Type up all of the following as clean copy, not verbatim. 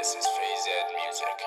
This is Phase Ed Music.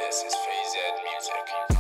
This is Phase Ed Music.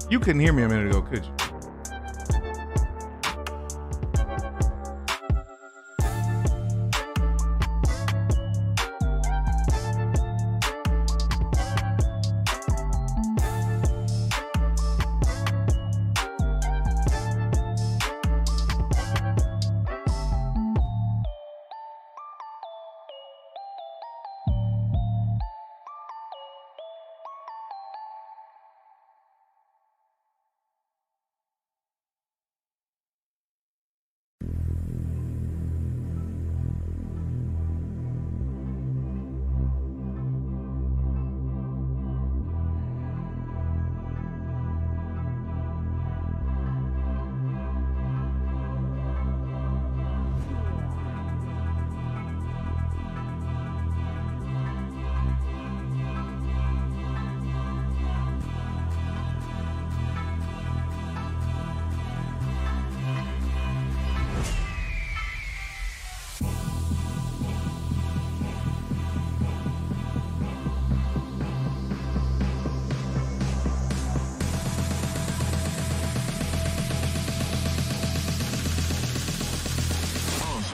You couldn't hear me a minute ago, could you?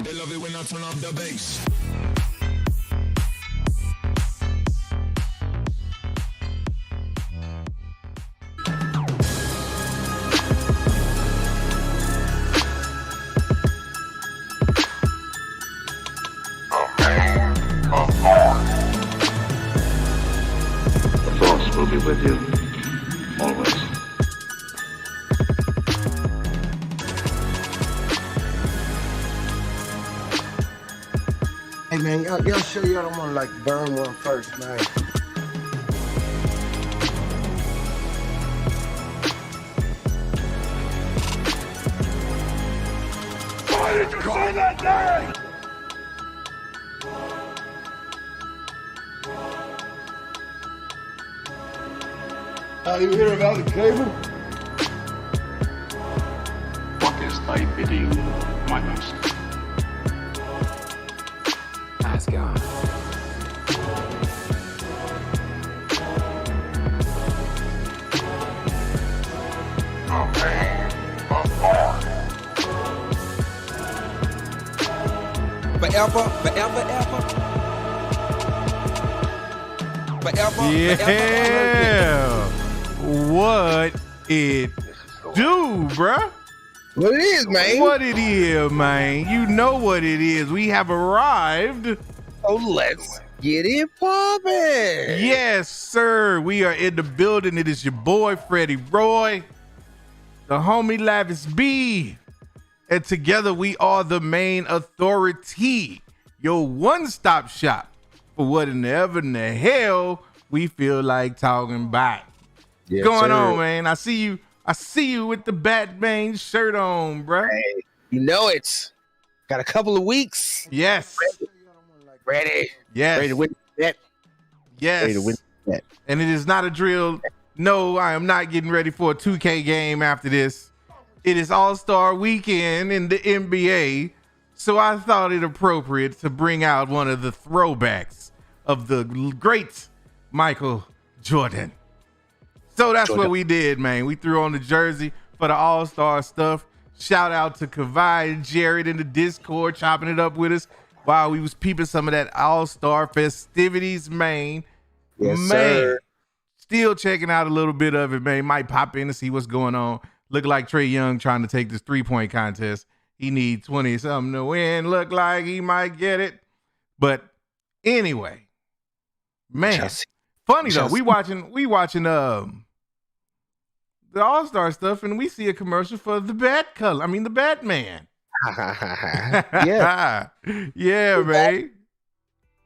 They love it when I turn up the bass. The Force will be with you, always. Hey man, y'all sure y'all don't want to like burn one first, man? Why did you say that name? You hear about the cable? What is thy bidding, my master? Ask God. Forever, forever, ever. Forever, Yeah. What it do, bruh? What it is, man? What it is, man. You know what it is. We have arrived So let's get it poppin'. Yes, sir. We are in the building. It is your boy, Freddie Roy, the homie Lavis B. And together we are the Mayne Authority, your one-stop shop for whatever in the hell we feel like talking about. Yes, What's going sir. on, man? I see you with the Batman shirt on, bruh. Hey, you know it. Got a couple of weeks. Yes. Ready. Yes. Ready to win that. Yes. Ready to win that. And it is not a drill. No, I am not getting ready for a 2K game after this. It is All-Star Weekend in the NBA, so I thought it appropriate to bring out one of the throwbacks of the great Michael Jordan. So that's what we did, man. We threw on the jersey for the All-Star stuff. Shout out to Kavai and Jared in the Discord chopping it up with us while we was peeping some of that All-Star festivities, man. Yes, Man, sir. still checking out a little bit of it, man. Might pop in to see what's going on. Look like Trey Young trying to take this 3-point contest. He needs 20-something to win. Look like he might get it. But anyway, man, funny though. We watching the All-Star stuff, and we see a commercial for the Batman. Yeah. Yeah, man.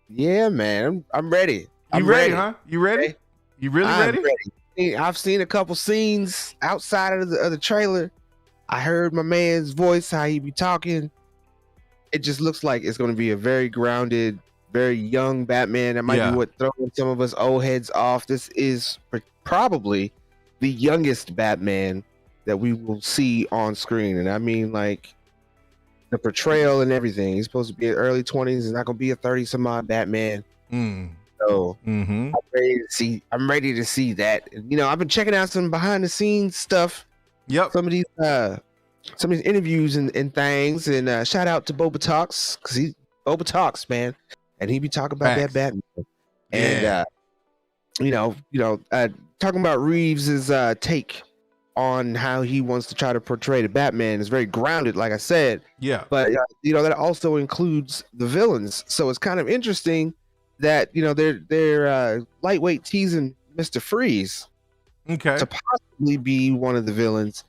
Yeah, man. I'm ready. You ready, huh? You ready? You really I'm ready? I've seen a couple scenes outside of the trailer. I heard my man's voice, how he be talking. It just looks like it's going to be a very grounded, very young Batman. That might be what throwing some of us old heads off. This is probably the youngest Batman that we will see on screen. And I mean, like, the portrayal and everything. He's supposed to be in early 20s. He's not going to be a 30-some-odd Batman. So I'm ready to see that. You know, I've been checking out some behind-the-scenes stuff. Yep. Some of these interviews and things. And shout out to Boba Talks, because Boba Talks, man, and he be talking about that Batman. And talking about Reeves' take on how he wants to try to portray the Batman is very grounded, like I said. Yeah. But that also includes the villains. So it's kind of interesting that they're lightweight teasing Mr. Freeze to possibly be one of the villains.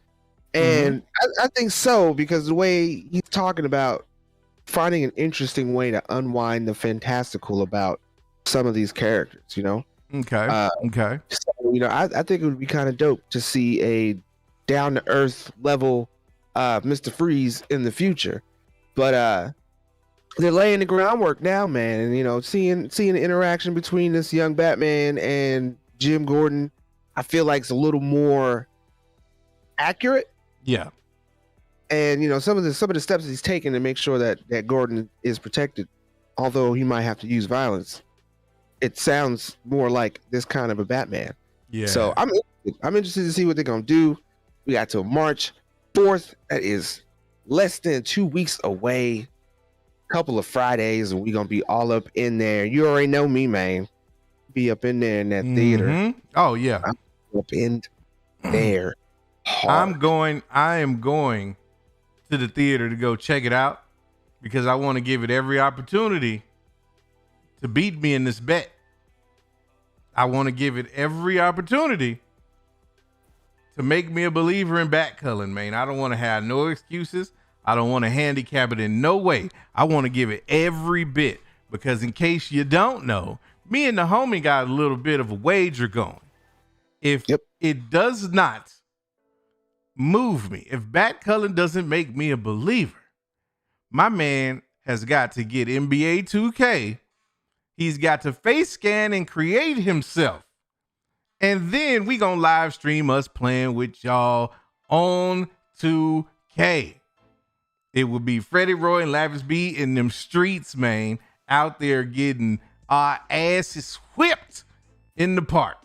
And I think so, because the way he's talking about finding an interesting way to unwind the fantastical about some of these characters, Okay. So, I think it would be kind of dope to see a down-to-earth level Mr. Freeze in the future. But they're laying the groundwork now, man. And, seeing the interaction between this young Batman and Jim Gordon, I feel like it's a little more accurate. Yeah. And, some of the steps he's taken to make sure that Gordon is protected, although he might have to use violence, it sounds more like this kind of a Batman. Yeah. So I'm interested to see what they're gonna do. We got till March 4th. That is less than 2 weeks away. Couple of Fridays, and we're gonna be all up in there. You already know me, man. Be up in there in that theater. Oh yeah. I'm up in there. I am going to the theater to go check it out because I want to give it every opportunity to beat me in this bet. I want to give it every opportunity to make me a believer in Batcullen, man. I don't want to have no excuses. I don't want to handicap it in no way. I want to give it every bit because in case you don't know, me and the homie got a little bit of a wager going. If it does not move me, if Batcullen doesn't make me a believer, my man has got to get NBA 2K. He's got to face scan and create himself. And then we gonna live stream us playing with y'all on 2K. It will be Freddie Roy and Lavis B in them streets, man, out there getting our asses whipped in the park.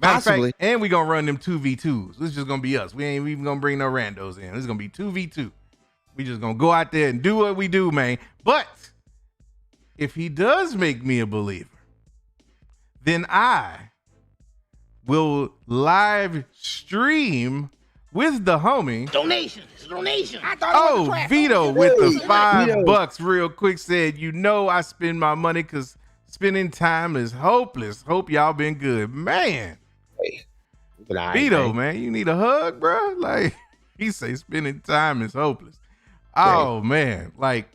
Possibly. Fact, and we gonna run them 2v2s. This is just gonna be us. We ain't even gonna bring no randos in. This is gonna be 2v2. We just gonna go out there and do what we do, man. But if he does make me a believer, then I will live stream with the homie. Donation. It's a donation. I thought Oh, Vito with the Hey, $5 real quick said, I spend my money because spending time is hopeless. Hope y'all been good. Man, Vito, man, you need a hug, bro? Like, he say spending time is hopeless. Oh, man. Like,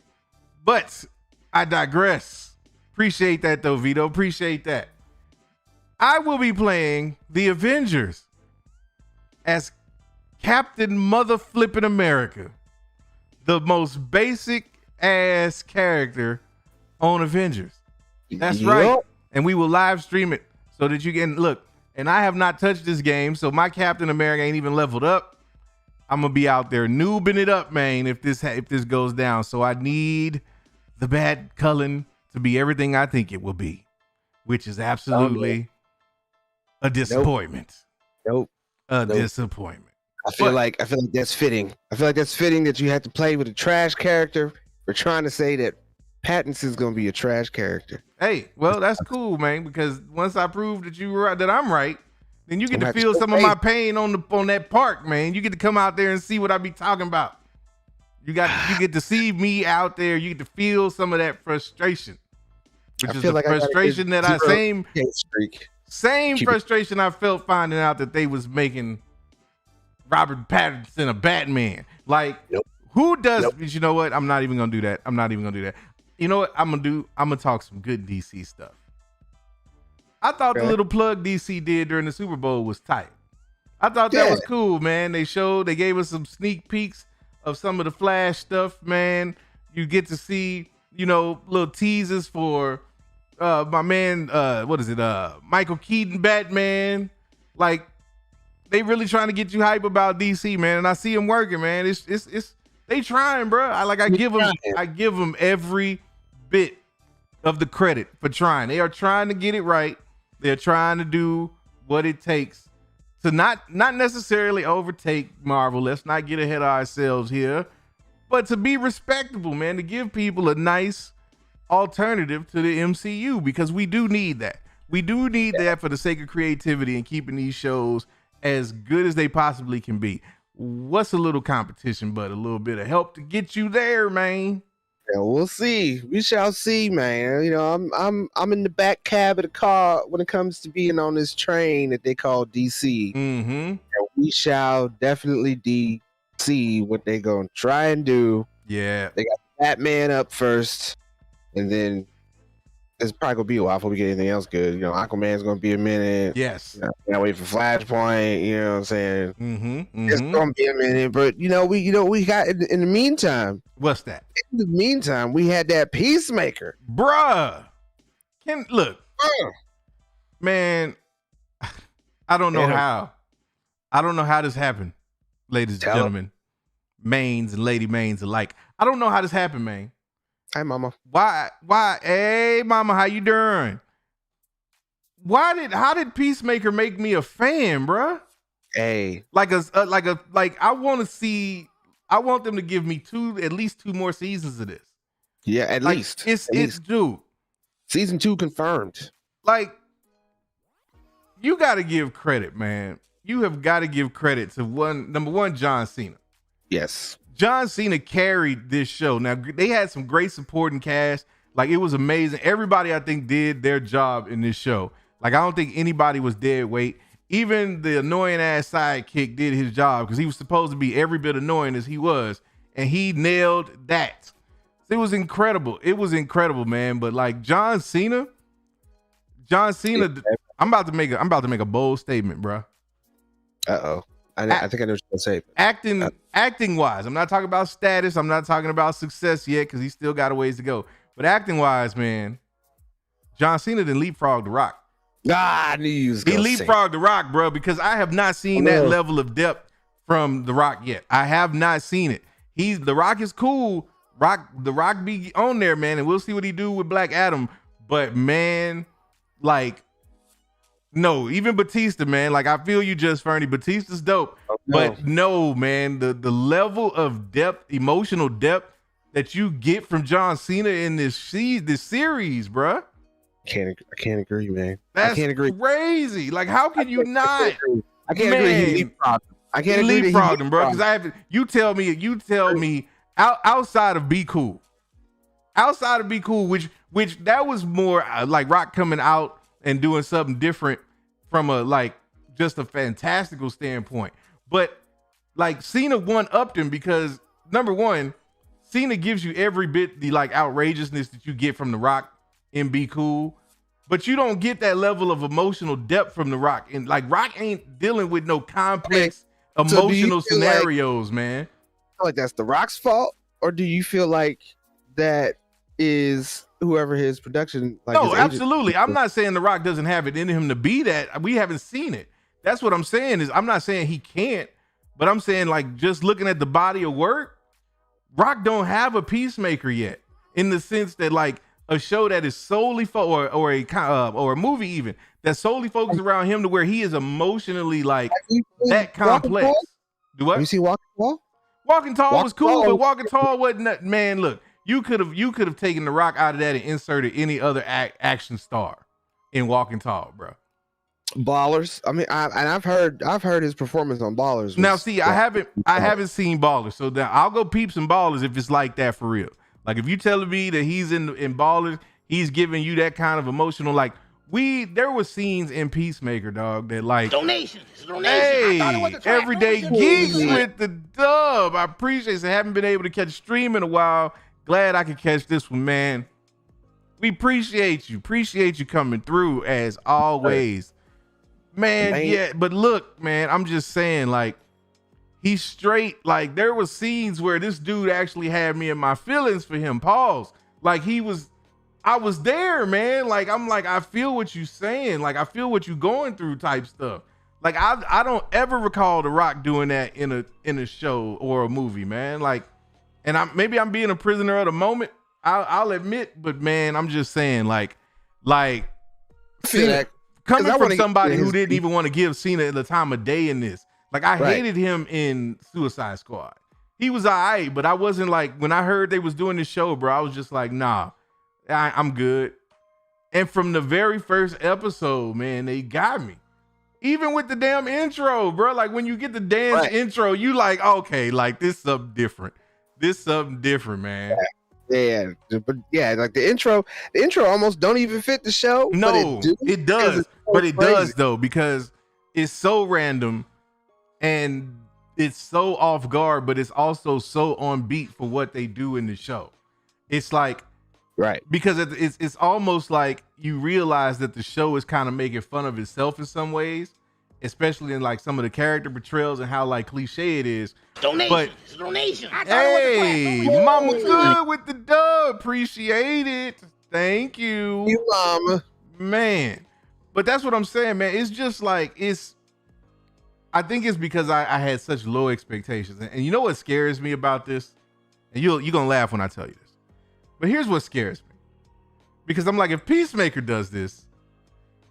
but I digress. Appreciate that, though, Vito. Appreciate that. I will be playing the Avengers as Captain Mother Flippin' America, the most basic ass character on Avengers. That's right. And we will live stream it so that you can look. And I have not touched this game, so my Captain America ain't even leveled up. I'm gonna be out there noobing it up, man, if this goes down. So I need the Bat Cullen to be everything I think it will be, which is absolutely a disappointment. Nope. Disappointment. I feel like that's fitting. I feel like that's fitting that you have to play with a trash character. We're trying to say that Pattinson's gonna be a trash character. Hey, well, that's cool, man, because once I prove that I'm right, then you get to I'm feel happy. some of my pain on that park, man. You get to come out there and see what I be talking about. You get to see me out there. You get to feel some of that frustration, which is the frustration that same frustration I felt finding out that they was making Robert Pattinson a Batman. Like, who does? You know what? I'm not even gonna do that. You know what I'm gonna talk some good DC stuff. I thought the little plug DC did during the Super Bowl was tight. I thought that was cool, man. They gave us some sneak peeks of some of the Flash stuff, man. You get to see, little teasers for my man, Michael Keaton Batman. Like, they really trying to get you hype about DC, man. And I see them working, man. It's they trying, bro. I give them every bit of the credit for trying. They are trying to get it right. They're trying to do what it takes to not necessarily overtake Marvel. Let's not get ahead of ourselves here, but to be respectable, man, to give people a nice alternative to the MCU, because we do need that. We do need that for the sake of creativity and keeping these shows as good as they possibly can be. What's a little competition but a little bit of help to get you there, man? Yeah, we'll see. We shall see, man. I'm in the back cab of the car when it comes to being on this train that they call DC. Mm-hmm. And we shall definitely see what they're gonna try and do. Yeah, they got Batman up first, and then it's probably gonna be a while before we get anything else good. Aquaman's gonna be a minute. Yes. Can't wait for Flashpoint. You know what I'm saying? Mm-hmm. It's gonna be a minute, but we got in the meantime. What's that? In the meantime, we had that Peacemaker, bruh. Man, I don't know how. I don't know how this happened, ladies and gentlemen, Maynes and Lady Maynes alike. I don't know how this happened, man. Hi, mama. Why? Hey, mama, how you doing? How did Peacemaker make me a fan, bruh? Hey, I want them to give me at least two more seasons of this. Yeah, at least. It's due. Season 2 confirmed. Like, you got to give credit, man. You have got to give credit to number one, John Cena. Yes. John Cena carried this show. Now, they had some great supporting cast. Like, it was amazing. Everybody, I think, did their job in this show. Like, I don't think anybody was dead weight. Even the annoying ass sidekick did his job because he was supposed to be every bit annoying as he was, and he nailed that. It was incredible. It was incredible, man. But like John Cena, I'm about to make a bold statement, bro. Uh-oh. I think I know what you're gonna say. Acting wise, I'm not talking about status. I'm not talking about success yet because he's still got a ways to go. But acting wise, man, John Cena didn't leapfrog The Rock. I knew you was gonna He leapfrogged The Rock, bro, because I have not seen that level of depth from The Rock yet. I have not seen it. The Rock is cool. The Rock be on there, man, and we'll see what he do with Black Adam. But man, like, no, even Batista, man. Like, I feel you, Just Fernie. Batista's dope, but no, man, the level of depth, emotional depth that you get from John Cena in this series, bruh. I can't agree, man. That's I can't agree. Crazy. Like, how can you not? I can't agree. I He can't agree that he leapfrogged him, bro. leapfrogged. Because I haven't. You tell me outside of Be Cool, which that was more like Rock coming out and doing something different from a like just a fantastical standpoint. But like Cena one-upped him because number one, Cena gives you every bit the like outrageousness that you get from The Rock in Be Cool, but you don't get that level of emotional depth from The Rock. And like Rock ain't dealing with no complex emotional scenarios, man. Like that's The Rock's fault, or do you feel like that is whoever his production? Like No, his agent- absolutely. I'm not saying The Rock doesn't have it in him to be that. We haven't seen it. That's what I'm saying. Is I'm not saying he can't, but I'm saying like just looking at the body of work, Rock don't have a Peacemaker yet, in the sense that like a show that is solely or a movie even that's solely focused around him to where he is emotionally like that complex. Do what? Have you seen Walking Tall? Walking Tall was cool, Tall- but Walking Tall wasn't. Man, look, you could have taken The Rock out of that and inserted any other action star in Walking Tall, bro. Ballers. I mean, I've heard his performance on Ballers. was- Now, see, I haven't seen Ballers, so now I'll go peep some Ballers if it's like that for real. Like if you telling me that he's in Ballers, he's giving you that kind of emotional. Like there were scenes in Peacemaker, dog, that like Donations. hey, everyday geeks with the dub. I appreciate it. I haven't been able to catch stream in a while. Glad I could catch this one, man. We appreciate you. Appreciate you coming through as always. Man, yeah, but look, man, I'm just saying, like, he's straight. Like, there was scenes where this dude actually had me in my feelings for him. Pause. Like, I was there, man. Like, I'm like, I feel what you saying. Like, I feel what you going through type stuff. Like, I don't ever recall The Rock doing that in a show or a movie, man. Like, and maybe I'm being a prisoner of the moment. I'll admit, but man, I'm just saying, like, Cena, coming from wanna somebody get who his- didn't even want to give Cena the time of day in this. Like, I Right. hated him in Suicide Squad. He was all right, but I wasn't like, when I heard they was doing this show, bro, I was just like, nah, I'm good. And from the very first episode, man, they got me. Even with the damn intro, bro. Like, when you get the dance Right. intro, you like, okay, like, this something different. Man. Yeah, but yeah, like the intro almost don't even fit the show. No, but it does. it's so But it crazy. does though, because it's so random and it's so off guard, but it's also so on beat for what they do in the show. It's like, Right. because it's almost like you realize that the show is kind of making fun of itself in some ways, especially in like some of the character portrayals and how like cliche it is. Donation. Hey, mama good with the dub. Appreciate it. Thank you. You mama. Man. But that's what I'm saying, man. It's just like, I think it's because I had such low expectations. And you know what scares me about this? And you're gonna laugh when I tell you this. But here's what scares me. Because I'm like, if Peacemaker does this,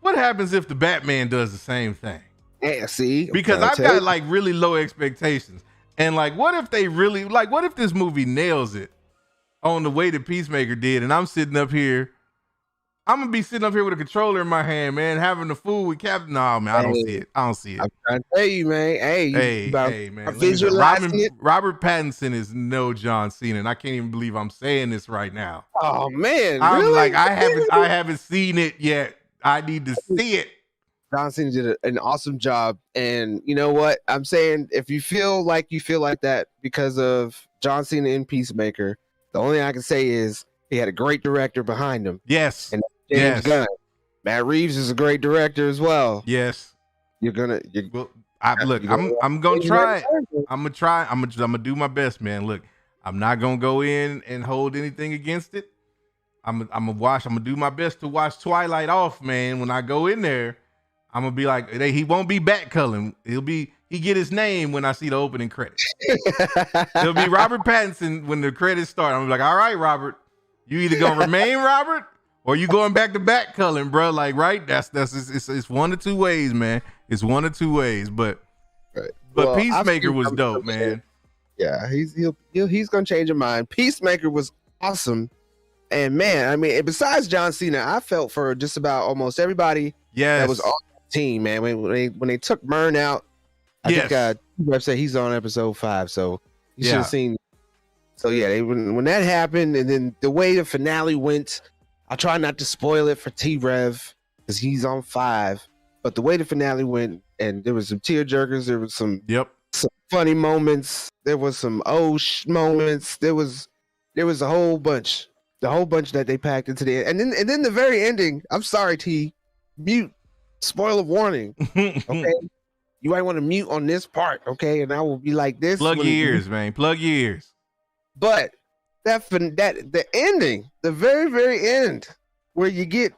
what happens if the Batman does the same thing? Yeah, see, Because I've got like really low expectations. And like, what if this movie nails it on the way that Peacemaker did? And I'm sitting up here, I'm gonna be sitting up here with a controller in my hand, man, having the food with Captain. No, man, I don't see it. I'm trying to tell you, man. Hey, man. Visualizing it. Robert Pattinson is no John Cena, and I can't even believe I'm saying this right now. Oh man, I'm really? like, I haven't seen it yet. I need to see it. John Cena did an awesome job, and you know what I'm saying? If you feel like that because of John Cena in Peacemaker, the only thing I can say is he had a great director behind him. Yes. And James Yes. Gunn. Matt Reeves is a great director as well. Yes. Well, I'm gonna try it. I'm gonna do my best, man. Look, I'm not gonna go in and hold anything against it. I'm gonna do my best to watch Twilight off, man. When I go in there, I'm gonna be like, he won't be Batcullen. He get his name when I see the opening credits. It'll be Robert Pattinson when the credits start. I'm gonna be like, all right, Robert, you either gonna remain Robert or you going back to Batcullen, bro. Like, right? It's one of two ways, man. It's one of two ways. But Well, Peacemaker was dope, man. Yeah, he's gonna change your mind. Peacemaker was awesome, and man, I mean, besides John Cena, I felt for just about almost everybody Yes. that was on the team, man. When they took Myrn out, I think Rev said he's on episode 5, so you should have seen. So yeah, when that happened, and then the way the finale went, I try not to spoil it for T-Rev because he's on 5. But the way the finale went, and there was some tear jerkers, there was some funny moments, there was some moments, there was a whole bunch that they packed into the end. And then the very ending. I'm sorry, T. Mute. Spoiler warning. Okay. You might want to mute on this part, okay? And I will be like this. Plug your ears, man. Plug your ears. But the ending, the very, very end, where you get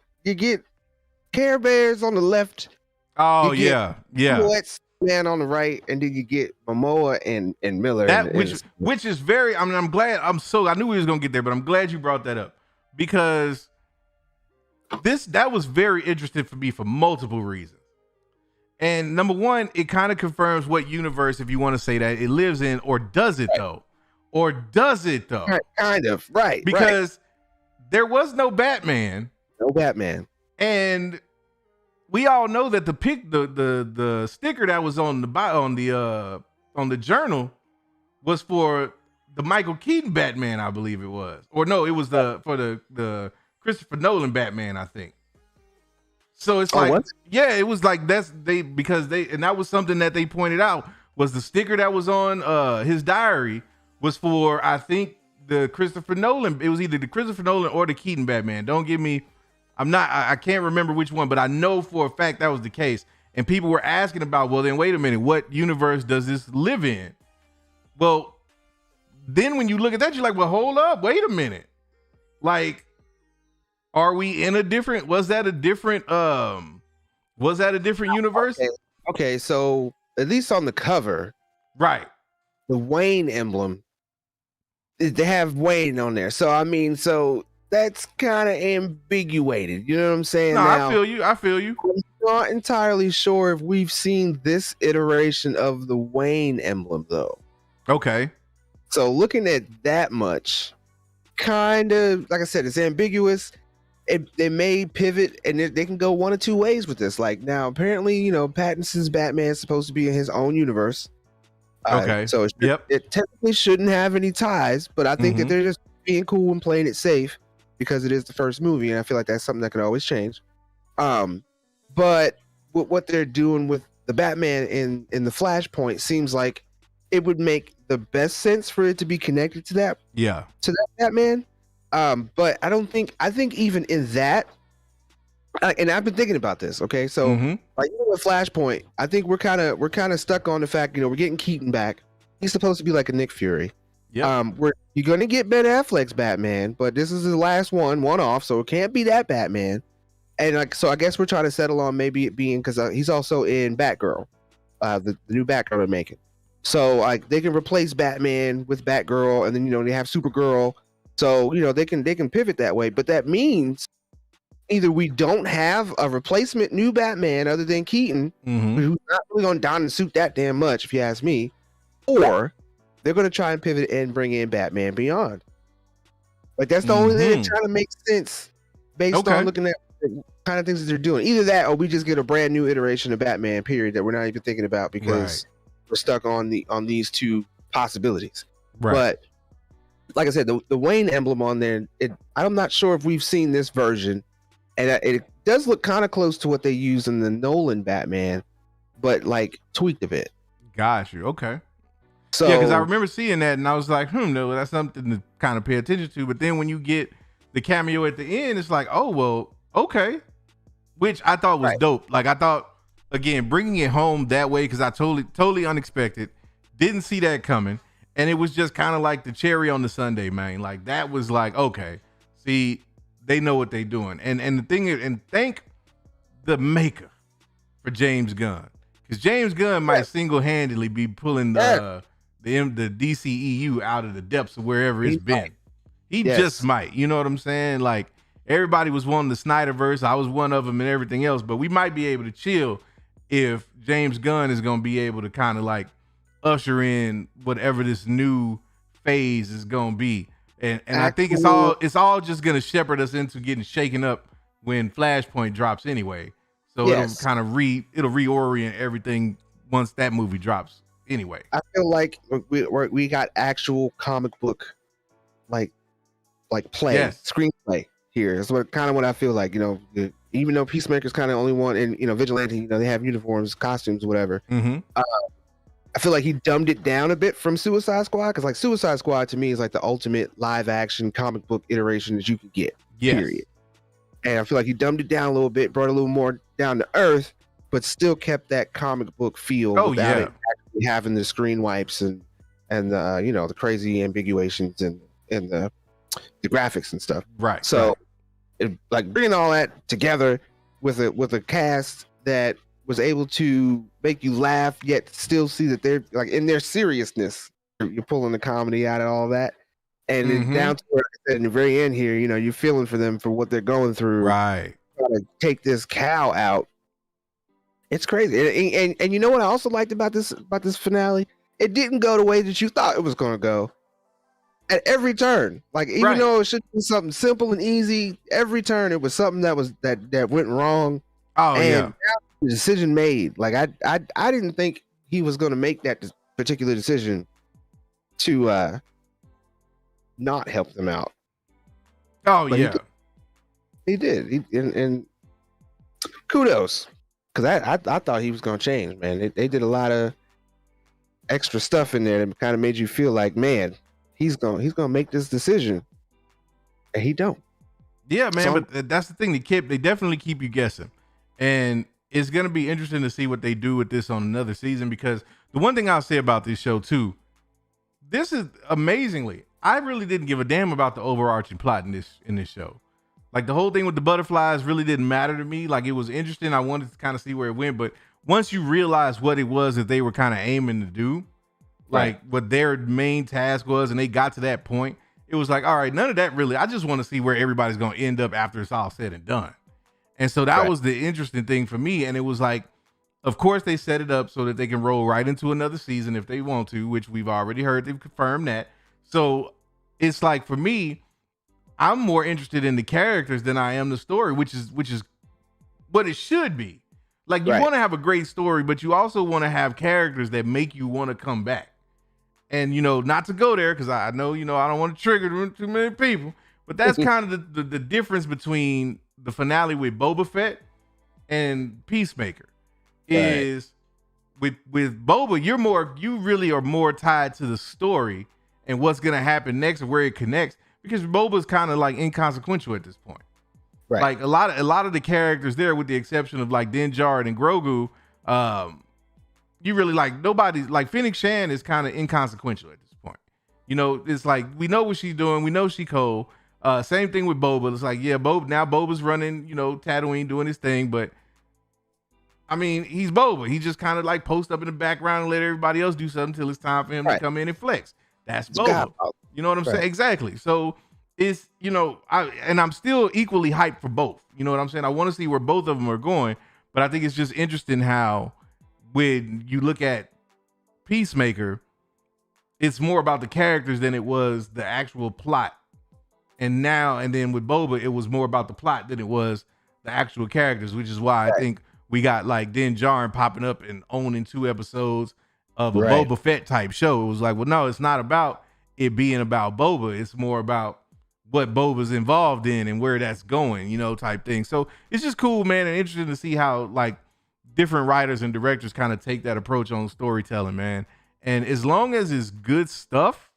Care Bears on the left. Oh yeah. Man on the right, and then you get Momoa and Miller. Which is very. I mean, I'm glad. I knew we was gonna get there, but I'm glad you brought that up because that was very interesting for me for multiple reasons. And number one, it kind of confirms what universe, if you want to say that, it lives in, or does it though? Or does it though? Kind of, right. Because there was no Batman. No Batman. And we all know that the sticker that was on the journal was for the Michael Keaton Batman, I believe it was. Or no, it was for the Christopher Nolan Batman, I think. So it's it was like and that was something that they pointed out was the sticker that was on his diary was for, I think, the Christopher Nolan. It was either the Christopher Nolan or the Keaton Batman. Don't give me, I can't remember which one, but I know for a fact that was the case. And people were asking about, well, then wait a minute, what universe does this live in? Well, then when you look at that, you're like, well, hold up, wait a minute. Like, are we in was that a different universe? Okay, so at least on the cover, right, the Wayne emblem, they have Wayne on there. So I mean, so that's kind of ambiguated. You know what I'm saying? No, now, I feel you. I'm not entirely sure if we've seen this iteration of the Wayne emblem though. Okay. So looking at that much, kind of, like I said, it's ambiguous. They may pivot and they can go one or two ways with this. Like now, apparently, Pattinson's Batman is supposed to be in his own universe. Okay. So it technically shouldn't have any ties, but I think that they're just being cool and playing it safe because it is the first movie, and I feel like that's something that can always change. But what they're doing with the Batman in the Flashpoint seems like it would make the best sense for it to be connected to that. Yeah. To that Batman. But I think even in that, and I've been thinking about this. Okay, so like with Flashpoint, I think we're kind of stuck on the fact, we're getting Keaton back. He's supposed to be like a Nick Fury. Yeah. You're gonna get Ben Affleck's Batman, but this is his last one off, so it can't be that Batman. And so I guess we're trying to settle on maybe it being because he's also in Batgirl, the new Batgirl they're making. So like they can replace Batman with Batgirl, and then they have Supergirl. So they can pivot that way, but that means either we don't have a replacement new Batman other than Keaton, who's not really going to don and suit that damn much, if you ask me, or they're going to try and pivot and bring in Batman Beyond. Like that's the only thing that's trying to make sense based on looking at the kind of things that they're doing. Either that, or we just get a brand new iteration of Batman. Period. That we're not even thinking about because we're stuck on these two possibilities. Right. But like I said, the Wayne emblem on there, I'm not sure if we've seen this version, and it does look kind of close to what they use in the Nolan Batman, but like tweaked a bit. Got you. Okay. So yeah, because I remember seeing that, and I was like, no, that's something to kind of pay attention to. But then when you get the cameo at the end, it's like, oh well, okay, which I thought was dope. Like I thought, again, bringing it home that way because I totally unexpected, didn't see that coming. And it was just kind of like the cherry on the sundae, man. Like that was like, okay, see, they know what they're doing. And the thing is, and thank the maker for James Gunn. Because James Gunn might single-handedly be pulling the DCEU out of the depths of wherever it's been. He just might. You know what I'm saying? Like everybody was wanting the Snyderverse. I was one of them and everything else. But we might be able to chill if James Gunn is going to be able to kind of like usher in whatever this new phase is gonna be, and I think it's all just gonna shepherd us into getting shaken up when Flashpoint drops anyway. So it'll kind of it'll reorient everything once that movie drops anyway. I feel like we got actual comic book like play, screenplay here. It's what I feel like. Even though Peacemaker's kind of only one, and Vigilante, they have uniforms, costumes, whatever. Mm-hmm. I feel like he dumbed it down a bit from Suicide Squad, because like Suicide Squad to me is like the ultimate live action comic book iteration that you could get. Yes. Period. And I feel like he dumbed it down a little bit, brought it a little more down to earth, but still kept that comic book feel without it actually having the screen wipes and the crazy ambiguations and the graphics and stuff. Right. So like bringing all that together with a cast that was able to make you laugh yet still see that they're like in their seriousness, you're pulling the comedy out of all that, and then down to where, like I said, in the very end here, you're feeling for them for what they're going through, right? Trying to take this cow out. It's crazy. And you know what I also liked about this finale? It didn't go the way that you thought it was going to go. At every turn, like even though it should be something simple and easy, every turn it was something that went wrong. Oh, and the decision made. Like I didn't think he was going to make that particular decision to not help them out. Oh, but yeah, he did. And kudos, because I thought he was going to change. Man, they did a lot of extra stuff in there that kind of made you feel like, man, he's gonna make this decision, and he don't. Yeah, man. But that's the thing. They definitely keep you guessing, and it's gonna be interesting to see what they do with this on another season. Because the one thing I'll say about this show too, this is amazingly, I really didn't give a damn about the overarching plot in this show. Like the whole thing with the butterflies really didn't matter to me. Like it was interesting. I wanted to kind of see where it went, but once you realize what it was that they were kind of aiming to do, like what their main task was, and they got to that point, it was like, all right, none of that really. I just want to see where everybody's going to end up after it's all said and done. And so that was the interesting thing for me. And it was like, of course, they set it up so that they can roll right into another season if they want to, which we've already heard. They've confirmed that. So it's like, for me, I'm more interested in the characters than I am the story, which is what it should be. Like, you want to have a great story, but you also want to have characters that make you want to come back. And, not to go there, because I know, I don't want to trigger too many people, but that's kind of the difference between the finale with Boba Fett and Peacemaker is with Boba, you really are more tied to the story and what's going to happen next and where it connects, because Boba's kind of like inconsequential at this point. Right. Like a lot of the characters there, with the exception of like Din Djarin and Grogu, you really like nobody. Like Fennec Shand is kind of inconsequential at this point. It's like we know what she's doing. We know she cold. Same thing with Boba. It's like, yeah, Boba's running, Tatooine doing his thing, but I mean, he's Boba. He just kind of like post up in the background and let everybody else do something until it's time for him to come in and flex. That's Boba. You know what I'm saying? Exactly. So it's, I'm still equally hyped for both. You know what I'm saying? I want to see where both of them are going, but I think it's just interesting how when you look at Peacemaker, it's more about the characters than it was the actual plot. And then with Boba, it was more about the plot than it was the actual characters, which is why I think we got like Din Djarin popping up and owning 2 episodes of a Boba Fett type show. It was like, well, no, it's not about it being about Boba. It's more about what Boba's involved in and where that's going, type thing. So it's just cool, man, and interesting to see how like different writers and directors kind of take that approach on storytelling, man. And as long as it's good stuff,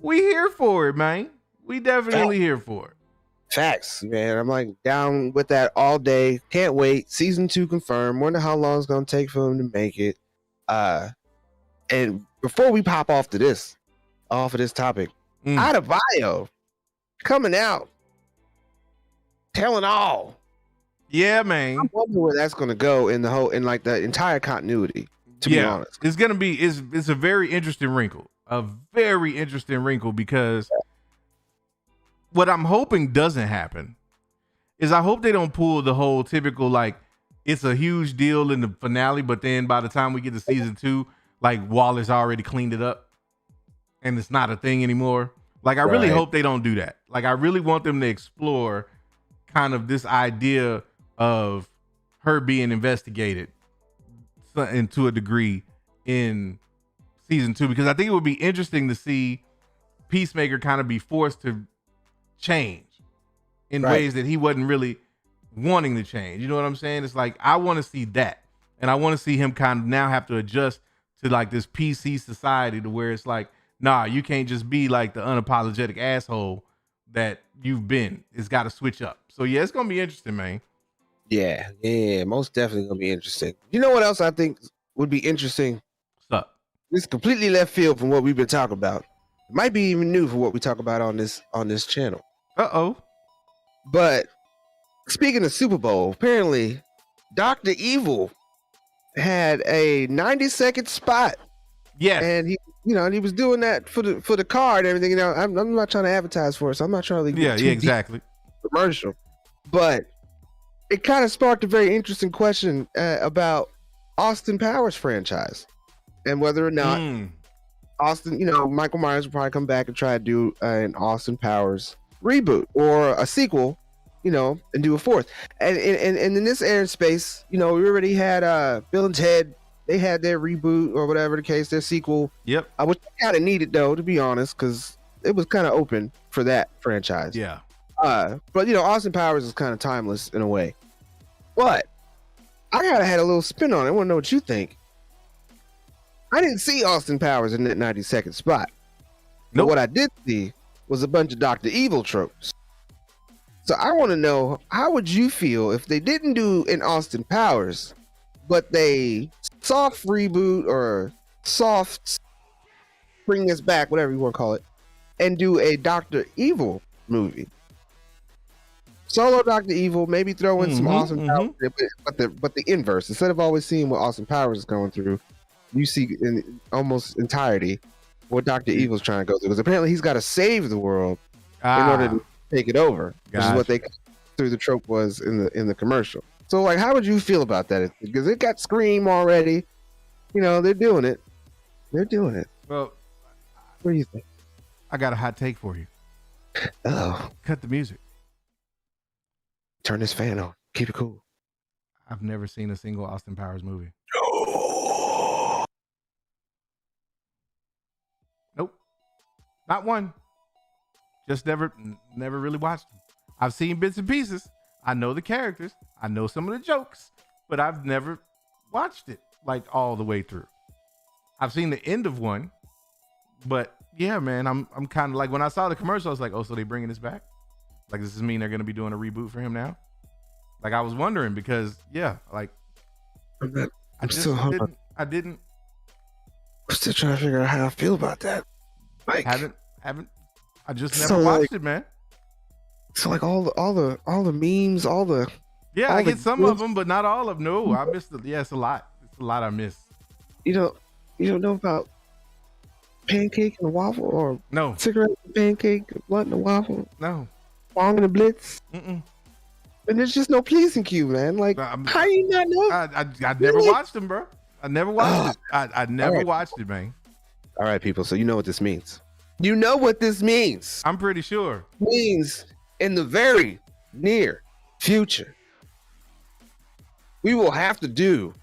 we here for it, man. We definitely here for it. Facts, man. I'm like down with that all day. Can't wait. Season 2 confirmed. Wonder how long it's gonna take for them to make it. And before we pop off of this topic, Out of Bio coming out, telling all. Yeah, man. I wonder where that's gonna go in the entire continuity. To be honest, it's gonna be it's a very interesting wrinkle, because what I'm hoping doesn't happen is I hope they don't pull the whole typical like it's a huge deal in the finale, but then by the time we get to season 2, like Wallace already cleaned it up and it's not a thing anymore. Like I really hope they don't do that. Like I really want them to explore kind of this idea of her being investigated and to a degree in season 2, because I think it would be interesting to see Peacemaker kind of be forced to change in ways that he wasn't really wanting to change. You know what I'm saying? It's like, I want to see that. And I want to see him kind of now have to adjust to like this PC society to where it's like, nah, you can't just be like the unapologetic asshole that you've been. It's got to switch up. So yeah, it's going to be interesting, man. Yeah, most definitely gonna be interesting. You know what else I think would be interesting? What's up? This is completely left field from what we've been talking about. It might be even new for what we talk about on this channel. Uh-oh. But speaking of Super Bowl, apparently Dr. Evil had a 90-second spot. Yes. And he was doing that for the card and everything. I'm not trying to advertise for it, so I'm not trying to Yeah, exactly. Commercial. But it kind of sparked a very interesting question about Austin Powers franchise and whether or not Austin, Michael Myers will probably come back and try to do an Austin Powers reboot or a sequel, and do a fourth. And in this airspace, we already had Bill and Ted. They had their reboot or whatever the case, their sequel. Yep. Which kind of needed though, to be honest, because it was kind of open for that franchise. Yeah. But Austin Powers is kind of timeless in a way. But I kind of had a little spin on it. I want to know what you think. I didn't see Austin Powers in that 90-second spot. But what I did see was a bunch of Dr. Evil tropes. So I want to know, how would you feel if they didn't do an Austin Powers, but they soft reboot or soft bring us back, whatever you want to call it, and do a Dr. Evil movie? Solo Dr. Evil, maybe throw in some Austin Powers, but the inverse. Instead of always seeing what Austin Powers is going through, you see in almost entirety what Dr. Evil's trying to go through. Because apparently he's got to save the world in order to take it over. Which is what they through the trope was in the commercial. So like, how would you feel about that? Because it got Scream already. They're doing it. They're doing it. Well, what do you think? I got a hot take for you. Oh, cut the music. Turn this fan on. Keep it cool. I've never seen a single Austin Powers movie. Nope. Not one. Just never really watched them. I've seen bits and pieces. I know the characters. I know some of the jokes, but I've never watched it like all the way through. I've seen the end of one, but yeah, man, I'm kind of like, when I saw the commercial, I was like, oh, so they bringing this back? Like, does this mean they're going to be doing a reboot for him now? Like, I was wondering because, yeah, like, I'm still I'm still trying to figure out how I feel about that. Like, haven't. I just never watched it, man. So like all the memes, yeah, I get some of them, but not all of them. No, I missed it. Yeah, it's a lot. It's a lot I missed. You don't know about pancake and a waffle, or no cigarette and pancake, blunt and a waffle, no bong and a blitz. Mm-mm. And there's just no pleasing cue, man. Like, how you not know? I never watched them, bro. I never watched it. I never watched it, man. All right, people. So you know what this means. You know what this means. I'm pretty sure. It means in the very near future, we will have to do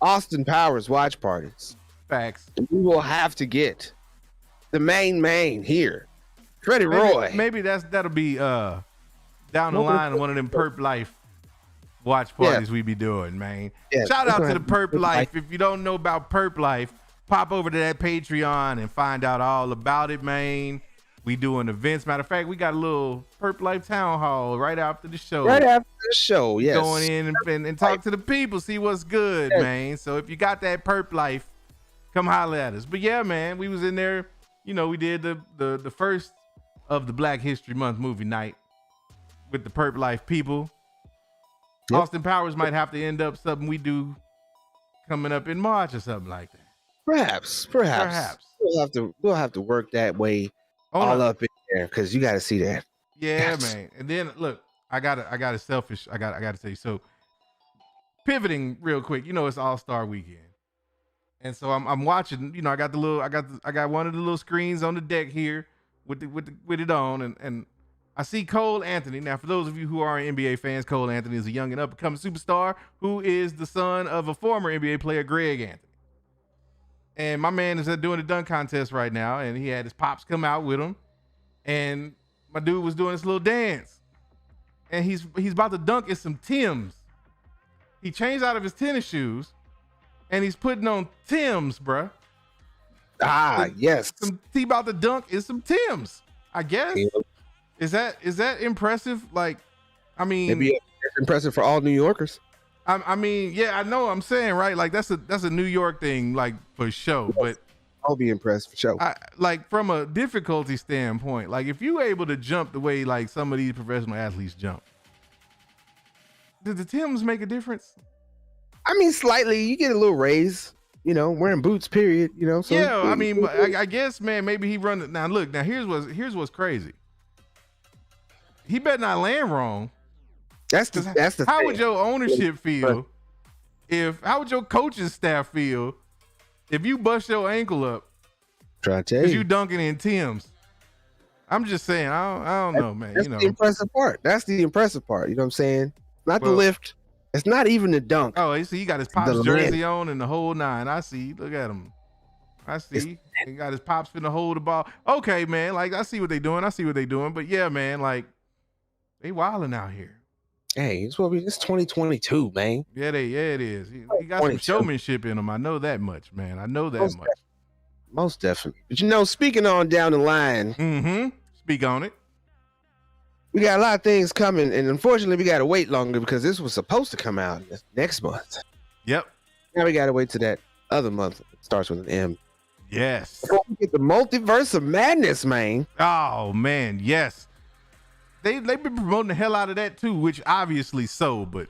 Austin Powers watch parties. Facts. And we will have to get the main here, Freddie Roy. Maybe that'll be down the line of one of them Perp Life watch parties we be doing, man. Yeah, shout out to the Perp Life. If you don't know about Perp Life, pop over to that Patreon and find out all about it, man. We doing events. Matter of fact, we got a little Perp Life town hall right after the show. Right after the show, yes. Going in and talk to the people, see what's good, man. So if you got that Perp Life, come holler at us. But yeah, man, we was in there. We did the first of the Black History Month movie night with the Perp Life people. Yep. Austin Powers might have to end up something we do coming up in March or something like that. Perhaps. We'll have to work that way up in there, because you got to see that. Yeah, man. And then look, I got to tell you. So pivoting real quick, it's All-Star Weekend, and so I'm watching. I got one of the little screens on the deck here with it on, and I see Cole Anthony. Now, for those of you who are NBA fans, Cole Anthony is a young and up-and-coming superstar who is the son of a former NBA player, Greg Anthony. And my man is doing a dunk contest right now, and he had his pops come out with him, and my dude was doing this little dance, and he's about to dunk in some Timbs. He changed out of his tennis shoes, and he's putting on Timbs, bruh. Yes. He about to dunk in some Timbs, I guess. Yeah. Is that impressive? Like, I mean, Maybe it's impressive for all New Yorkers. I mean, yeah, I know. I'm saying, right? Like, that's a New York thing, like, for sure. But I'll be impressed for sure. Like, from a difficulty standpoint, like, if you able to jump the way like some of these professional athletes jump, did the Timbs make a difference? I mean, slightly. You get a little raise. You know, wearing boots. Period. You know. So yeah, I mean, I guess, man, maybe he run it. Now, look. Now, here's what's crazy. He better not land wrong. That's the how thing. would your ownership feel how would your coaching staff feel if you bust your ankle up Try to tell because you. you dunking in Timbs? I'm just saying, I don't know, man. That's the impressive part. That's the impressive part. You know what I'm saying? Not the lift. It's not even the dunk. Oh, you see, he got his pops jersey on and the whole nine. I see. Look at him. I see. He got his pops finna hold the ball. Okay, man. Like, I see what they doing. But yeah, man, like, they wilding out here. Hey, it's 2022, man. Yeah, it is. He got some showmanship in him. I know that much, man. I know that much. Most definitely. But you know, speaking on down the line, speak on it. We got a lot of things coming, and unfortunately, we got to wait longer because this was supposed to come out next month. Yep. Now we got to wait to that other month. It starts with an M. Yes. Before we get the Multiverse of Madness, man. Oh man, yes. They've been promoting the hell out of that too, which obviously so, but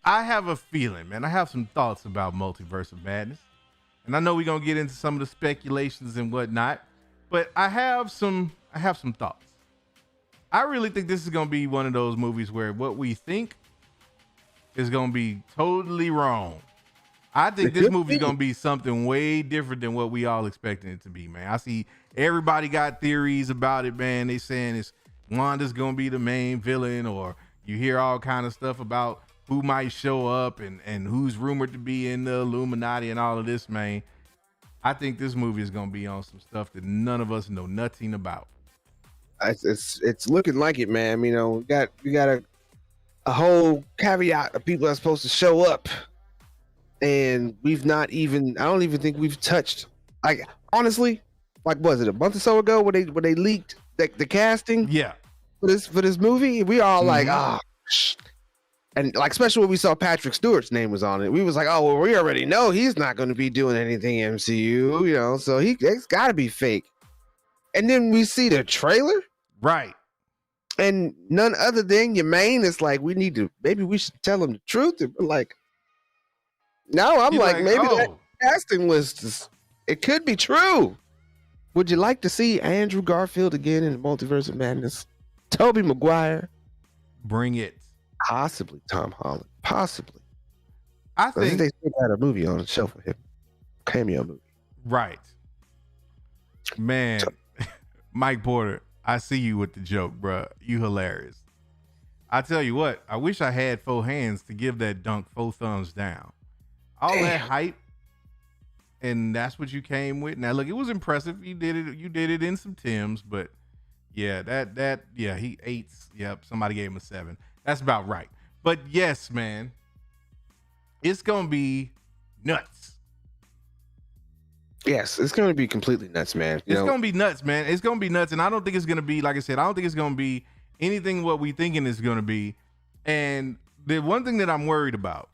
I have a feeling, man. I have some thoughts about Multiverse of Madness. And I know we're gonna get into some of the speculations and whatnot, but I have some thoughts. I really think this is gonna be one of those movies where what we think is gonna be totally wrong. I think this movie is gonna be something way different than what we all expecting it to be, man. I see everybody got theories about it, man. They saying it's Wanda's gonna be the main villain, or you hear all kind of stuff about who might show up and who's rumored to be in the Illuminati and all of this, man. I think this movie is gonna be on some stuff that none of us know nothing about. It's looking like it, man. You know, we got a whole caveat of people that's supposed to show up, and I don't even think we've touched. Like, honestly, like, was it a month or so ago where they leaked the casting? Yeah. For this movie, we all like, and like, especially when we saw Patrick Stewart's name was on it, we was like, oh, well, we already know he's not going to be doing anything MCU, you know, so it's got to be fake. And then we see the trailer, right? And none other than your Mayne is like, maybe we should tell him the truth. And we're like, no, I'm like, maybe that casting list it could be true. Would you like to see Andrew Garfield again in the Multiverse of Madness? Tobey Maguire? Bring it. Possibly Tom Holland. Possibly. I think they still got a movie on the shelf for him. Cameo movie. Right. Man, Mike Porter, I see you with the joke, bro. You hilarious. I tell you what, I wish I had 4 hands to give that dunk 4 thumbs down. All that hype, and that's what you came with. Now, look, it was impressive. You did it in some Timbs, but yeah, he 8s. Yep, somebody gave him a 7. That's about right. But yes, man, it's gonna be nuts. Yes, it's gonna be completely nuts, man. It's gonna be nuts, man. It's gonna be nuts, and I don't think it's gonna be, like I said, I don't think it's gonna be anything what we thinking it's gonna be. And the one thing that I'm worried about.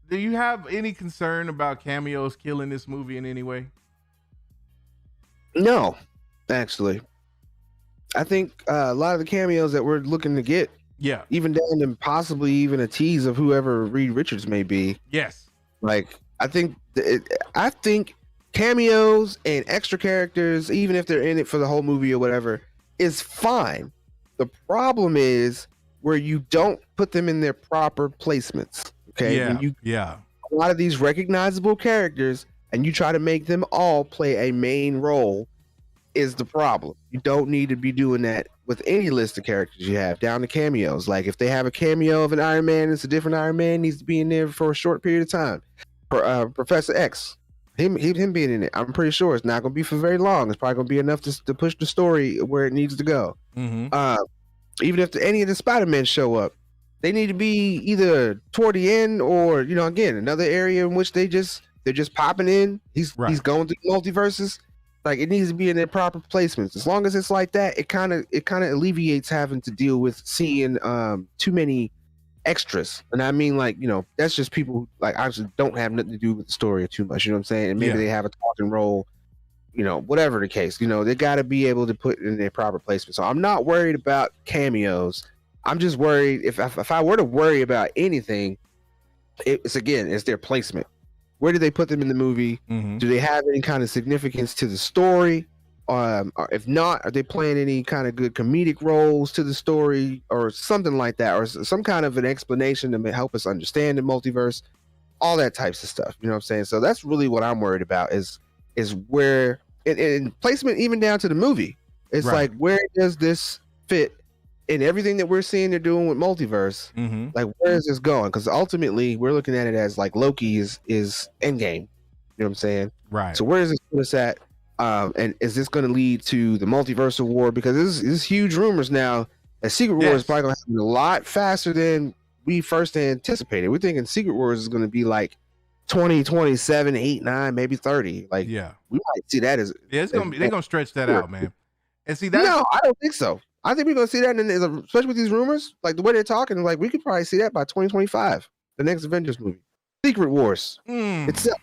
Do you have any concern about cameos killing this movie in any way? No, actually. I think a lot of the cameos that we're looking to get, even down to possibly even a tease of whoever Reed Richards may be. Yes. Like, I think cameos and extra characters, even if they're in it for the whole movie or whatever, is fine. The problem is where you don't put them in their proper placements. Okay. Yeah. A lot of these recognizable characters, and you try to make them all play a main role. is the problem. You don't need to be doing that with any list of characters you have, down to cameos. Like if they have a cameo of an Iron Man, it's a different Iron Man, needs to be in there for a short period of time. For Professor X, him being in it, I'm pretty sure it's not going to be for very long. It's probably going to be enough to push the story where it needs to go. Even if any of the Spider-Men show up, they need to be either toward the end or, you know, again, another area in which they're just popping in. He's going through multiverses. Like it needs to be in their proper placements. As long as it's like that, it kind of alleviates having to deal with seeing too many extras. And I mean, like, you know, that's just people who, like, obviously don't have nothing to do with the story too much. You know what I'm saying? And maybe they have a talking role. You know, whatever the case, you know, they got to be able to put it in their proper placement. So I'm not worried about cameos. I'm just worried if I were to worry about anything, it's their placement. Where do they put them in the movie? Do they have any kind of significance to the story? Or if not, are they playing any kind of good comedic roles to the story or something like that, or some kind of an explanation to help us understand the multiverse? All that types of stuff. You know what I'm saying? So that's really what I'm worried about is where in placement, even down to the movie. It's like, where does this fit in everything that we're seeing they're doing with multiverse? Like, where is this going? Because ultimately we're looking at it as like Loki is Endgame. You know what I'm saying? Right. So where does this put us at? And is this going to lead to the multiversal war? Because there's huge rumors now that Secret Wars is probably going to happen a lot faster than we first anticipated. We're thinking Secret Wars is going to be like 2027, 8, 9, maybe 30. Like, we might see that as it's gonna be, they're gonna stretch that out, man. And see that? No, I don't think so. I think we're gonna see that, especially with these rumors, like the way they're talking. Like, we could probably see that by 2025, the next Avengers movie, Secret Wars itself.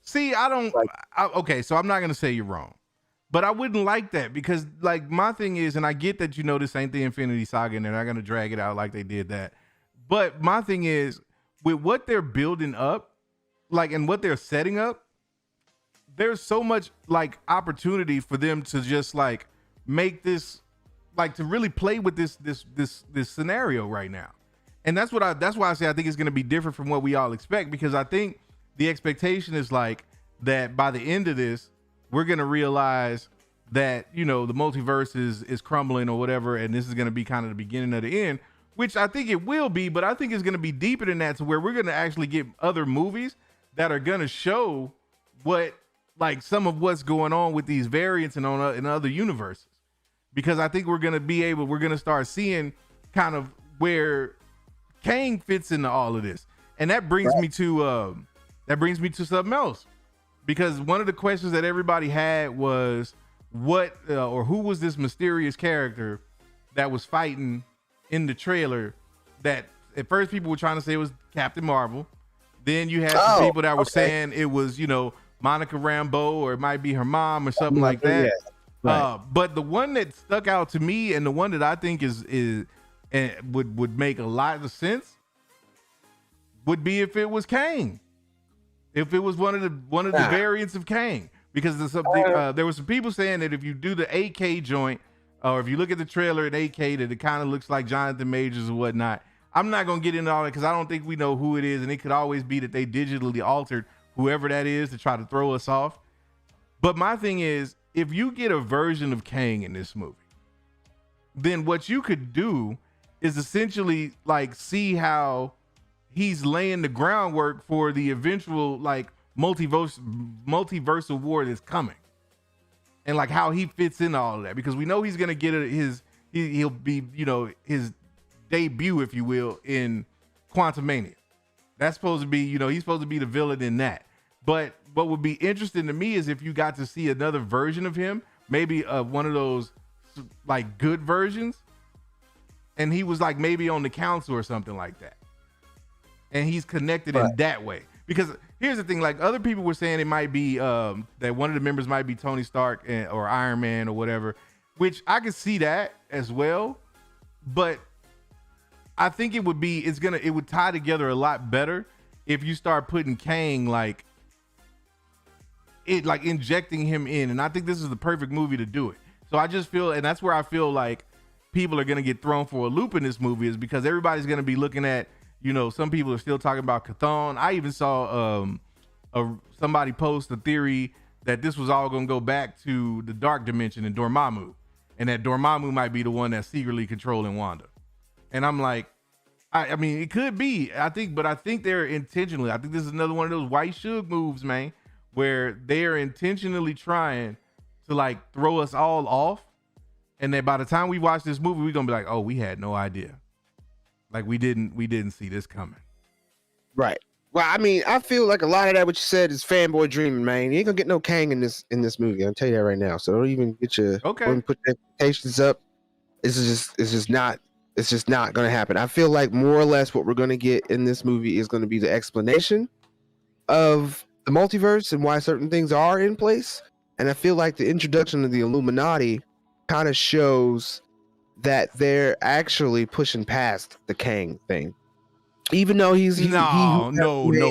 See, okay, so I'm not gonna say you're wrong, but I wouldn't like that because, like, my thing is, and I get that, you know, this ain't the Infinity Saga, and they're not gonna drag it out like they did that. But my thing is, with what they're building up, like, and what they're setting up, there's so much like opportunity for them to just like make this, like, to really play with this scenario right now. And that's why I say I think it's going to be different from what we all expect, because I think the expectation is like that by the end of this, we're going to realize that, you know, the multiverse is crumbling or whatever, and this is going to be kind of the beginning of the end, which I think it will be, but I think it's going to be deeper than that, to where we're going to actually get other movies that are going to show what, like, some of what's going on with these variants and in other universes. Because I think we're going to start seeing kind of where Kang fits into all of this. And that brings me to something else. Because one of the questions that everybody had was what or who was this mysterious character that was fighting in the trailer, that at first people were trying to say it was Captain Marvel. Then you had some people that were saying it was, you know, Monica Rambeau, or it might be her mom or something like that. But the one that stuck out to me, and the one that I think would make a lot of sense, would be if it was Kang. If it was one of the variants of Kang, because there were some people saying that if you do the 8K joint, or if you look at the trailer in 8K, that it kind of looks like Jonathan Majors or whatnot. I'm not gonna get into all that because I don't think we know who it is, and it could always be that they digitally altered whoever that is to try to throw us off. But my thing is, if you get a version of Kang in this movie, then what you could do is essentially like see how he's laying the groundwork for the eventual like multiversal war that's coming, and like how he fits into all of that, because we know he's gonna get he'll be, you know, his debut, if you will, in Quantumania. That's supposed to be, you know, he's supposed to be the villain in that. But what would be interesting to me is if you got to see another version of him, maybe one of those like good versions, and he was like maybe on the council or something like that, and he's connected in that way. Because here's the thing, like other people were saying it might be that one of the members might be Tony Stark or Iron Man or whatever, which I could see that as well. But I think it would tie together a lot better if you start putting Kang like injecting him in. And I think this is the perfect movie to do it. So I just feel, and that's where I feel like people are going to get thrown for a loop in this movie, is because everybody's going to be looking at, you know, some people are still talking about Chthon. I even saw somebody post a theory that this was all going to go back to the dark dimension and Dormammu, and that Dormammu might be the one that's secretly controlling Wanda. And I'm like, I mean, it could be, but I think they're intentionally, I think this is another one of those white Suge moves, man, where they are intentionally trying to like throw us all off. And then by the time we watch this movie, we're going to be like, oh, we had no idea. Like we didn't see this coming. Right. Well, I mean, I feel like a lot of that what you said is fanboy dreaming, man. You ain't gonna get no Kang in this movie. I'll tell you that right now. So don't even get your don't even put your expectations up. It's just not gonna happen. I feel like more or less what we're gonna get in this movie is gonna be the explanation of the multiverse and why certain things are in place. And I feel like the introduction of the Illuminati kind of shows that they're actually pushing past the Kang thing. Even though he's no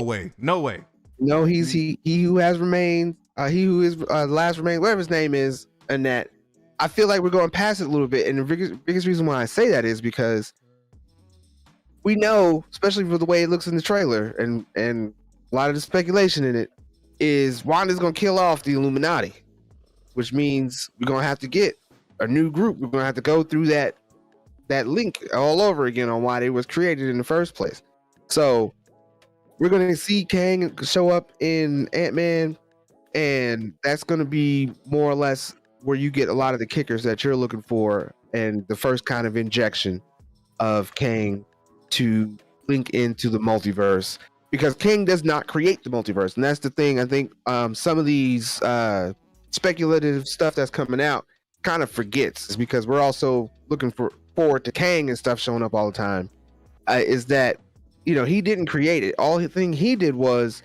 way. No, he's he who has remained, he who is last remained, whatever his name is, and that I feel like we're going past it a little bit. And the biggest reason why I say that is because we know, especially for the way it looks in the trailer, and a lot of the speculation in it is Wanda's gonna kill off the Illuminati, which means we're gonna have to get a new group. We're gonna have to go through that link all over again on why they was created in the first place. So we're going to see Kang show up in Ant-Man, and that's going to be more or less where you get a lot of the kickers that you're looking for, and the first kind of injection of Kang to link into the multiverse, because Kang does not create the multiverse. And that's the thing. I think some of these speculative stuff that's coming out kind of forgets, is because we're also looking forward to Kang and stuff showing up all the time, is that, you know, he didn't create it. All the thing he did was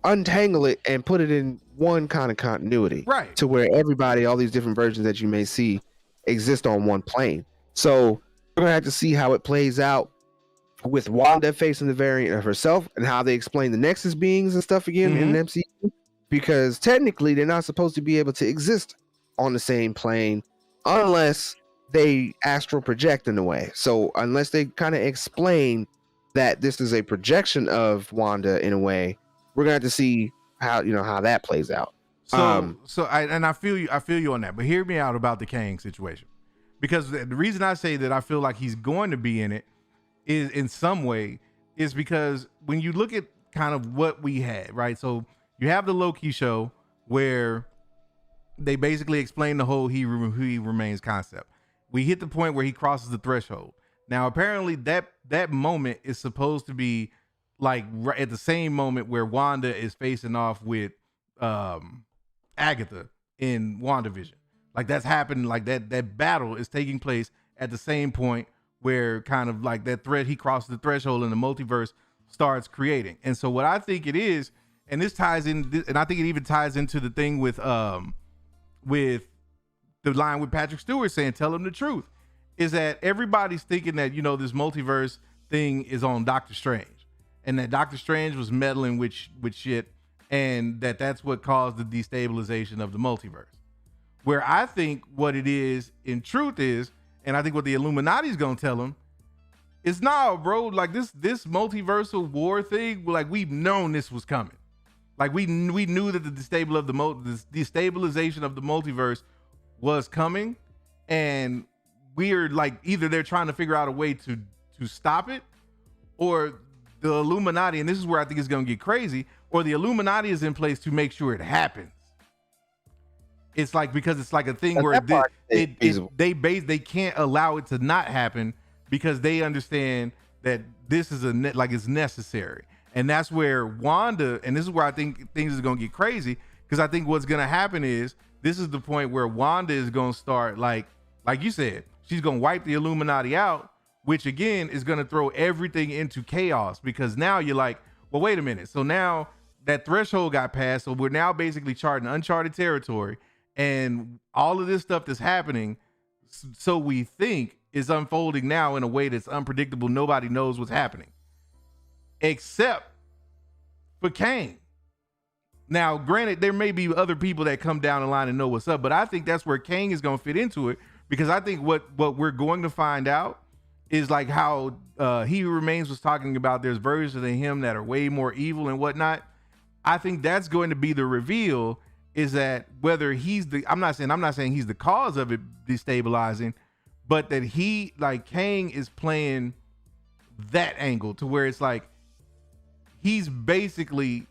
untangle it and put it in one kind of continuity, right, to where everybody, all these different versions that you may see, exist on one plane. So we're gonna have to see how it plays out with Wanda facing the variant of herself, and how they explain the Nexus beings and stuff again in the MCU, because technically they're not supposed to be able to exist on the same plane unless they astral project in a way. So unless they kind of explain that this is a projection of Wanda in a way, we're gonna have to see how that plays out. I feel you on that, but hear me out about the Kang situation, because the reason I say that I feel like he's going to be in it is in some way is because when you look at kind of what we had, right? So you have the Loki show where they basically explain the whole he remains concept. We hit the point where he crosses the threshold. Now, apparently that moment is supposed to be like right at the same moment where Wanda is facing off with Agatha in WandaVision. Like that's happened, like that battle is taking place at the same point where kind of like that thread, he crosses the threshold and the multiverse starts creating. And so what I think it is, and this ties in, and I think it even ties into the thing with the line with Patrick Stewart saying, tell him the truth, is that everybody's thinking that, you know, this multiverse thing is on Doctor Strange, and that Doctor Strange was meddling with shit, and that's what caused the destabilization of the multiverse. Where I think what it is in truth is, and I think what the Illuminati is going to tell him is, nah, bro, like this multiversal war thing, like we've known this was coming. Like we knew that the destabilization of the multiverse was coming, and we're like, either they're trying to figure out a way to stop it, or the Illuminati, and this is where I think it's going to get crazy, or the Illuminati is in place to make sure it happens. It's like, because it's like a thing where they can't allow it to not happen, because they understand that this is it's necessary. And that's where Wanda, and this is where I think things are going to get crazy, because I think what's going to happen is, this is the point where Wanda is going to start, like you said, she's going to wipe the Illuminati out, which again is going to throw everything into chaos, because now you're like, well, wait a minute. So now that threshold got passed, so we're now basically charting uncharted territory, and all of this stuff that's happening, so we think, is unfolding now in a way that's unpredictable. Nobody knows what's happening except for Kang. Now, granted, there may be other people that come down the line and know what's up, but I think that's where Kang is going to fit into it, because I think what we're going to find out is like how He Who Remains was talking about, there's versions of him that are way more evil and whatnot. I think that's going to be the reveal, is that whether he's I'm not saying he's the cause of it destabilizing, but that he, like, Kang is playing that angle to where it's like he's basically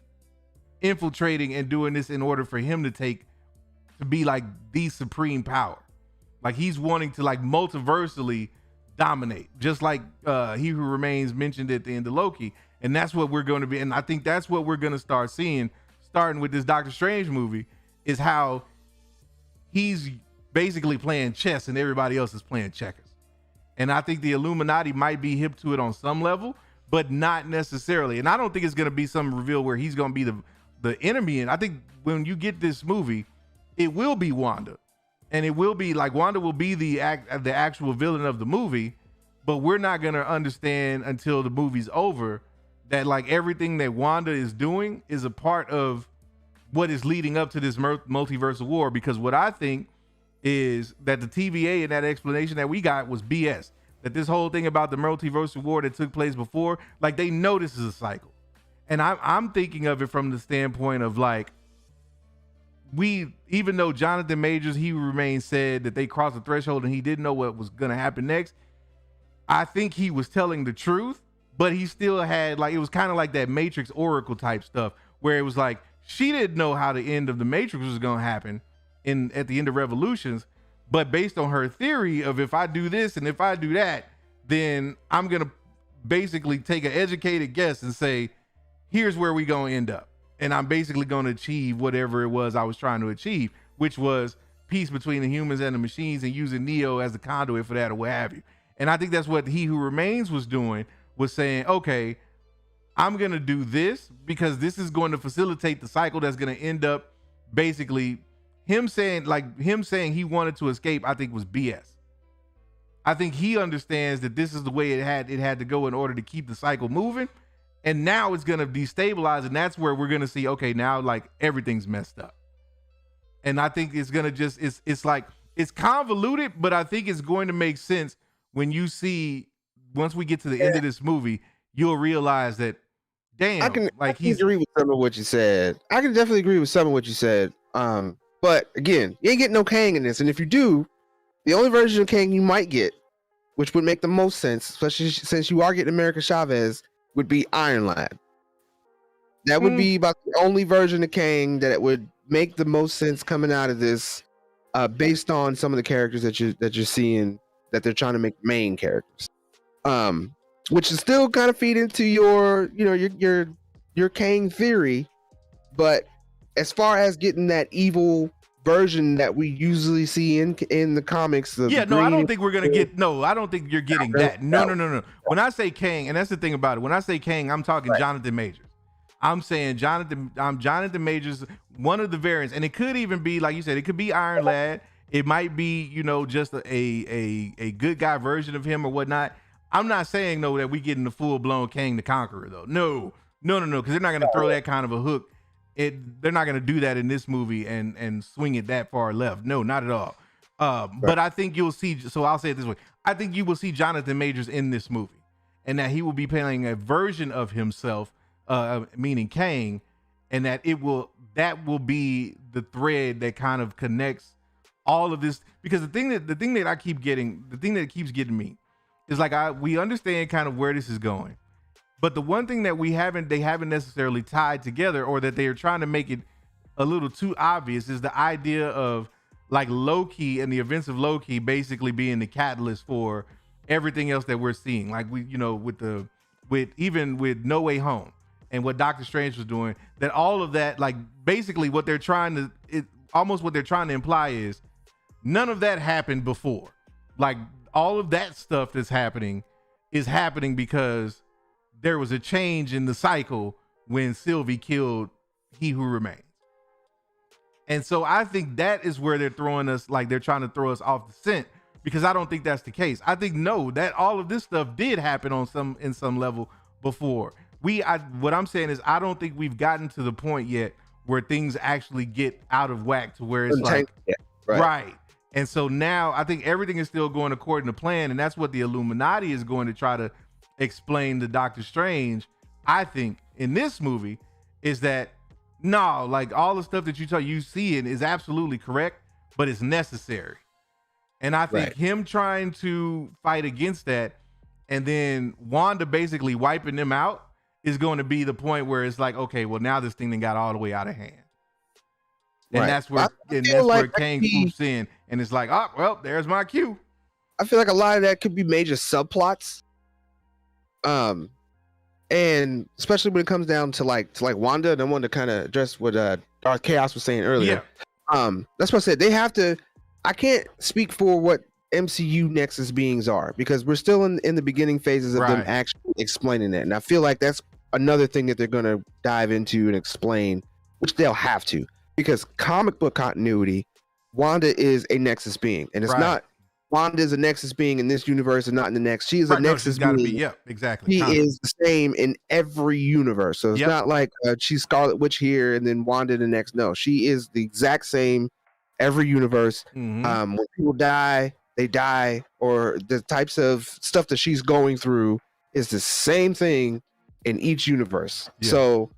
infiltrating and doing this in order for him to be like the supreme power. Like, he's wanting to, like, multiversally dominate, just like He Who Remains mentioned at the end of Loki. And that's what we're going to be. And I think that's what we're going to start seeing, starting with this Doctor Strange movie, is how he's basically playing chess and everybody else is playing checkers. And I think the Illuminati might be hip to it on some level, but not necessarily. And I don't think it's going to be some reveal where he's going to be the enemy. And I think when you get this movie, it will be Wanda. And it will be like Wanda will be the actual villain of the movie, but we're not going to understand until the movie's over that, like, everything that Wanda is doing is a part of what is leading up to this multiversal war. Because what I think is that the TVA and that explanation that we got was BS. That this whole thing about the multiversal war that took place before, like, they know this is a cycle. And I'm thinking of it from the standpoint of, like, even though Jonathan Majors, He Who Remains, said that they crossed the threshold and he didn't know what was going to happen next, I think he was telling the truth, but he still had, like, it was kind of like that Matrix Oracle type stuff where it was like, she didn't know how the end of the Matrix was going to happen at the end of Revolutions, but based on her theory of, if I do this and if I do that, then I'm going to basically take an educated guess and say, here's where we going to end up. And I'm basically going to achieve whatever it was I was trying to achieve, which was peace between the humans and the machines, and using Neo as the conduit for that, or what have you. And I think that's what He Who Remains was doing, was saying, okay, I'm going to do this because this is going to facilitate the cycle that's going to end up basically him saying he wanted to escape, I think was BS. I think he understands that this is the way it had to go in order to keep the cycle moving. And now it's going to destabilize. And that's where we're going to see, okay, now, like, everything's messed up. And I think it's going to just, it's like, it's convoluted, but I think it's going to make sense when you see, once we get to the end of this movie, you'll realize that, damn, I can he's agree with some of what you said. I can definitely agree with some of what you said. But again, you ain't getting no Kang in this. And if you do, the only version of Kang you might get, which would make the most sense, especially since you are getting America Chavez, would be Iron Lad. That would be about the only version of Kang that it would make the most sense coming out of this, based on some of the characters that you're seeing that they're trying to make main characters. Which is still kind of feed into your Kang theory, but as far as getting that evil version that we usually see in the comics, I don't think we're gonna get. No, I don't think you're getting that. No. When I say Kang, and that's the thing about it. When I say Kang, I'm talking Jonathan Majors. I'm saying Jonathan Majors, one of the variants, and it could even be, like you said, it could be Iron Lad. It might be, just a good guy version of him or whatnot. I'm not saying though that we getting the full blown Kang the Conqueror though. No, because they're not gonna throw that kind of a hook. They're not going to do that in this movie and swing it that far left. No, not at all. But I think you'll see, so I'll say it this way. I think you will see Jonathan Majors in this movie, and that he will be playing a version of himself, meaning Kang, and that will be the thread that kind of connects all of this. Because the thing that keeps getting me is, like, we understand kind of where this is going. But the one thing that they haven't necessarily tied together, or that they are trying to make it a little too obvious, is the idea of, like, Loki and the events of Loki basically being the catalyst for everything else that we're seeing. Like, with No Way Home and what Doctor Strange was doing, that all of that, like, basically what they're trying to imply is none of that happened before. Like, all of that stuff that's happening is happening because there was a change in the cycle when Sylvie killed He Who Remains. And so I think that is where they're throwing us, like, they're trying to throw us off the scent, because I don't think that's the case. I think, no, that all of this stuff did happen in some level before. What I'm saying is, I don't think we've gotten to the point yet where things actually get out of whack to where it's like, right. And so now I think everything is still going according to plan. And that's what the Illuminati is going to try to explain to Doctor Strange, I think, in this movie, is that No, like all the stuff that you see it is absolutely correct, but it's necessary. And I think him trying to fight against that and then Wanda basically wiping them out is going to be the point where it's like, okay, well now this thing then got all the way out of hand. And that's where Kang swoops in and it's like, oh, well, there's my cue. I feel like a lot of that could be major subplots. And especially when it comes down to like Wanda, and I wanted to kind of address what Darth Chaos was saying earlier. That's what I said. They have to. I can't speak for what MCU Nexus beings are because we're still in the beginning phases of them actually explaining it. And I feel like that's another thing that they're going to dive into and explain, which they'll have to, because comic book continuity, Wanda is a Nexus being, and it's not. Wanda is a Nexus being in this universe and not in the next. She is a Nexus being. Exactly. She is the same in every universe. So it's not like she's Scarlet Witch here and then Wanda the next. No, she is the exact same every universe. When people die, they die, or the types of stuff that she's going through is the same thing in each universe. So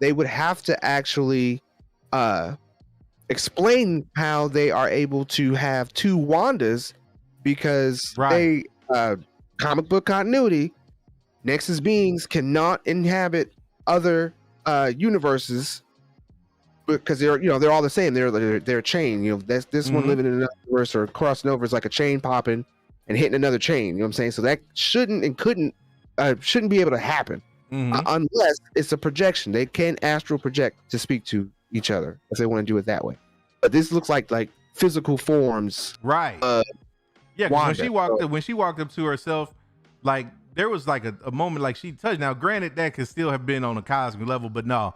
they would have to actually explain how they are able to have two Wandas because they comic book continuity, Nexus beings cannot inhabit other universes because they're all the same. They're chain. This one living in another universe or crossing over is like a chain popping and hitting another chain. You know what I'm saying? So that shouldn't be able to happen unless it's a projection. They can astral project to speak to each other if they want to do it that way. But this looks like physical forms. Wanda, when she walked up to herself, like there was like a moment like she touched. Now, granted, that could still have been on a cosmic level, but no,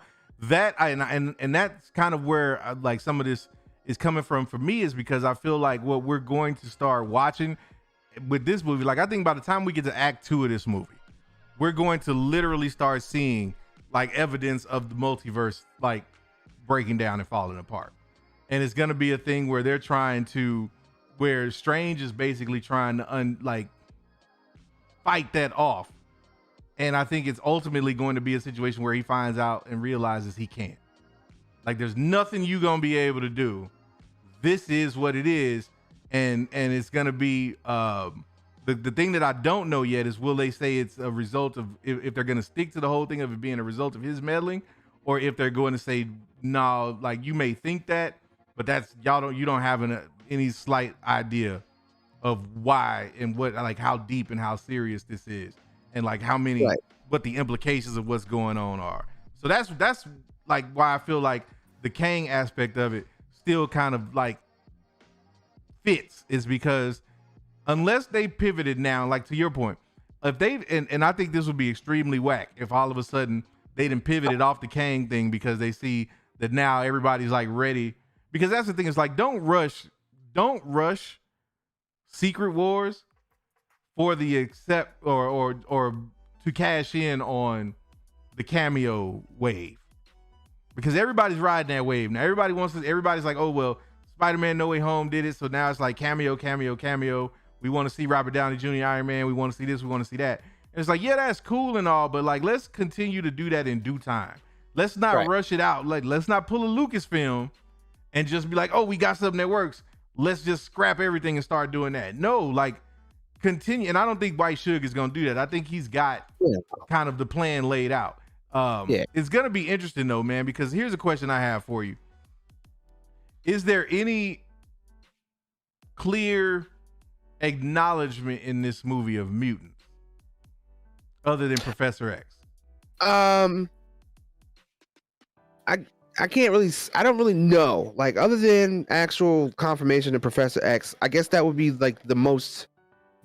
and that's kind of where like some of this is coming from for me is because I feel like what we're going to start watching with this movie, like I think by the time we get to Act 2 of this movie, we're going to literally start seeing like evidence of the multiverse like breaking down and falling apart. And it's going to be a thing where they're trying to, where Strange is basically trying to fight that off. And I think it's ultimately going to be a situation where he finds out and realizes he can't. Like there's nothing you going to be able to do. This is what it is. And it's going to be, the thing that I don't know yet is, will they say it's a result of, if they're going to stick to the whole thing of it being a result of his meddling, or if they're going to say, no, like you may think that, but that's you don't have any slight idea of why and what, like how deep and how serious this is, and like how many, what the implications of what's going on are. So that's like why I feel like the Kang aspect of it still kind of like fits, is because unless they pivoted now, like to your point, if they and I think this would be extremely whack if all of a sudden they didn't pivoted off the Kang thing because they see that now everybody's like ready. Because that's the thing, is like don't rush Secret Wars for the accept or to cash in on the cameo wave. Because everybody's riding that wave. Now everybody's like, oh well, Spider-Man No Way Home did it, so now it's like cameo. We want to see Robert Downey Jr. Iron Man. We want to see this, we want to see that. And it's like, yeah, that's cool and all, but like let's continue to do that in due time. Let's not rush it out. Like let's not pull a Lucasfilm and just be like, oh, we got something that works. Let's just scrap everything and start doing that. No, like continue. And I don't think White Suge is going to do that. I think he's got kind of the plan laid out. It's going to be interesting though, man, because here's a question I have for you. Is there any clear acknowledgement in this movie of mutants other than Professor X? I don't really know. Like other than actual confirmation of Professor X, I guess that would be like the most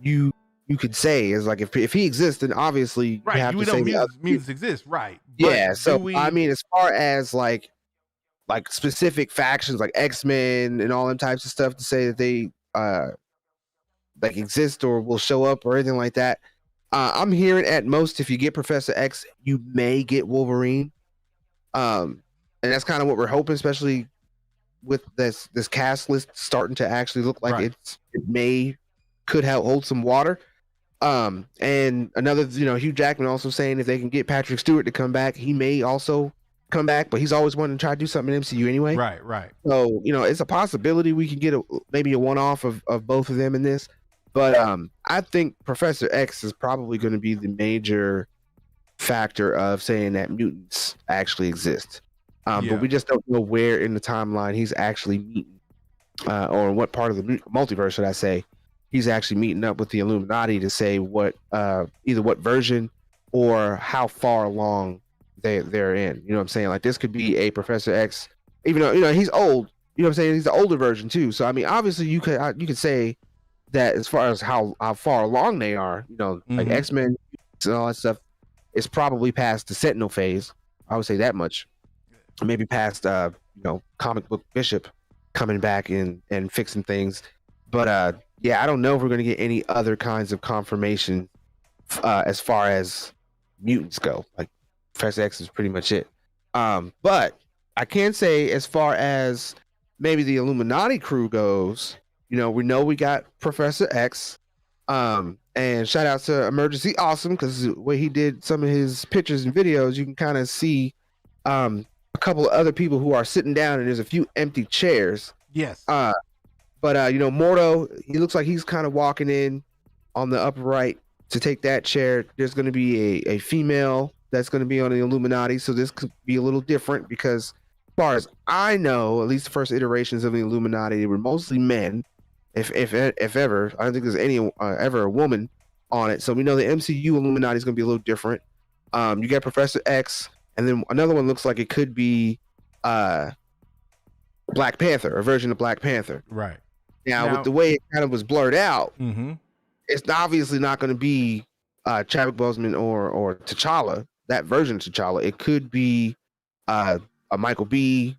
you could say is like if he exists, then obviously you have to say mutants exist, right? Yeah. So I mean, as far as like specific factions like X-Men and all them types of stuff to say that they like exist or will show up or anything like that, I'm hearing at most if you get Professor X, you may get Wolverine. And that's kind of what we're hoping, especially with this cast list starting to actually look like it could hold some water. And another, Hugh Jackman also saying if they can get Patrick Stewart to come back, he may also come back, but he's always wanted to try to do something in MCU anyway. Right. So, it's a possibility we can get maybe a one-off of both of them in this. But I think Professor X is probably going to be the major factor of saying that mutants actually exist. But we just don't know where in the timeline he's actually meeting, or in what part of the multiverse, should I say, he's actually meeting up with the Illuminati to say what either what version or how far along they're in. You know what I'm saying? Like, this could be a Professor X, even though he's old. You know what I'm saying? He's the older version too. So I mean, obviously you could say that as far as how far along they are, like X-Men and all that stuff, it's probably past the Sentinel phase. I would say that much. Maybe past comic book Bishop coming back and fixing things. But yeah, I don't know if we're going to get any other kinds of confirmation as far as mutants go. Like, Professor X is pretty much it. But I can say, as far as maybe the Illuminati crew goes, we know we got Professor X. And shout out to Emergency Awesome, because the way he did some of his pictures and videos, you can kind of see a couple of other people who are sitting down, and there's a few empty chairs. Yes. But Mordo, he looks like he's kind of walking in on the upper right to take that chair. There's going to be a female that's going to be on the Illuminati, so this could be a little different, because as far as I know, at least the first iterations of the Illuminati, they were mostly men. If ever, I don't think there's any ever a woman on it. So we know the MCU Illuminati is going to be a little different. You got Professor X, and then another one looks like it could be Black Panther, a version of Black Panther. Right. Now with the way it kind of was blurred out, mm-hmm. it's obviously not going to be Chadwick Boseman or T'Challa, that version of T'Challa. It could be a Michael B,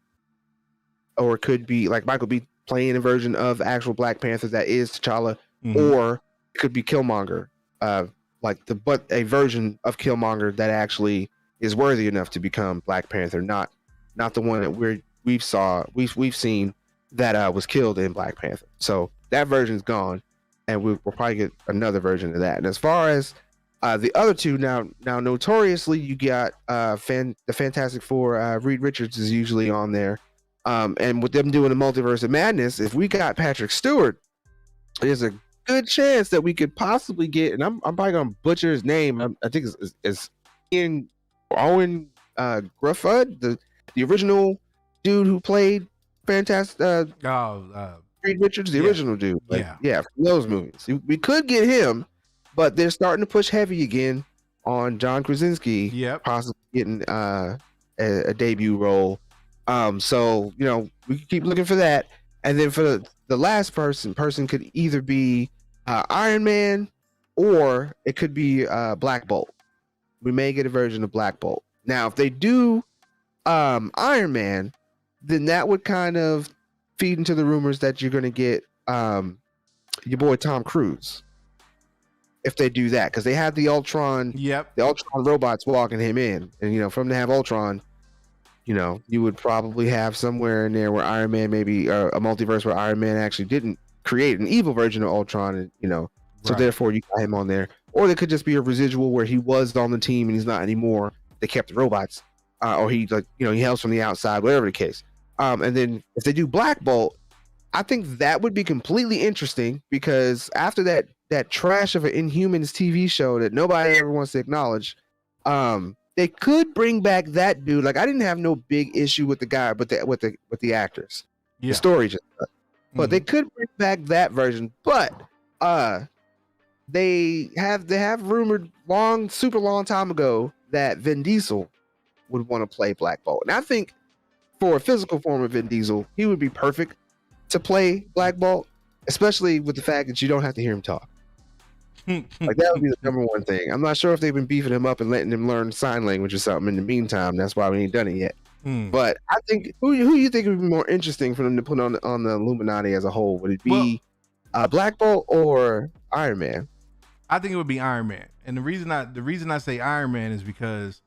or it could be like Michael B playing a version of actual Black Panther that is T'Challa, or it could be Killmonger, but a version of Killmonger that actually is worthy enough to become Black Panther, not the one that we've seen that was killed in Black Panther. So that version's gone, and we'll probably get another version of that. And as far as the other two, now notoriously you got the Fantastic Four. Reed Richards is usually on there. And with them doing the Multiverse of Madness, if we got Patrick Stewart, there's a good chance that we could possibly get, and I'm probably gonna butcher his name. I think it's Owen Gruffud, the original dude who played Fantastic. Reed Richards, the original dude. Yeah, from those movies. We could get him, but they're starting to push heavy again on John Krasinski. Yep. Possibly getting a debut role. So we can keep looking for that, and then for the last person could either be Iron Man, or it could be Black Bolt. We may get a version of Black Bolt. Now, if they do Iron Man, then that would kind of feed into the rumors that you're going to get your boy Tom Cruise. If they do that, because they have the Ultron, the Ultron robots walking him in, and for them to have Ultron, you would probably have somewhere in there where Iron Man, maybe a multiverse where Iron Man actually didn't create an evil version of Ultron, and so therefore you got him on there. Or they could just be a residual where he was on the team and he's not anymore. They kept the robots, or he he helps from the outside, whatever the case. And then if they do Black Bolt, I think that would be completely interesting, because after that trash of an Inhumans TV show that nobody ever wants to acknowledge, they could bring back that dude. Like, I didn't have no big issue with the guy, but with the actors, the story just. But they could bring back that version. But they have rumored super long time ago that Vin Diesel would want to play Black Bolt, and I think for a physical form of Vin Diesel, he would be perfect to play Black Bolt, especially with the fact that you don't have to hear him talk. Like, that would be the number one thing. I'm not sure if they've been beefing him up and letting him learn sign language or something in the meantime. That's why we ain't done it yet. But I think who you think would be more interesting for them to put on the Illuminati as a whole? Would it be Black Bolt or Iron Man? I think it would be Iron Man, and the reason I say Iron Man is because,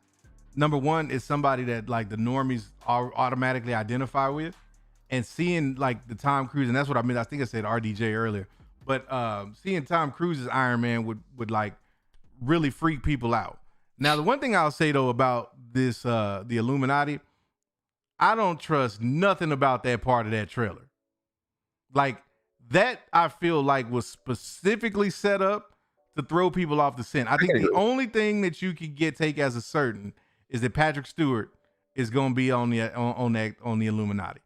number one, it's somebody that like the normies automatically identify with, and seeing like the Tom Cruise, and that's what I mean. I think I said RDJ earlier, but seeing Tom Cruise's Iron Man would like really freak people out. Now, the one thing I'll say though about this the Illuminati I don't trust nothing about that part of that trailer. Like that, I feel like was specifically set up to throw people off the scent. I think the only thing that you can take as a certain is that Patrick Stewart is going to be on the Illuminati.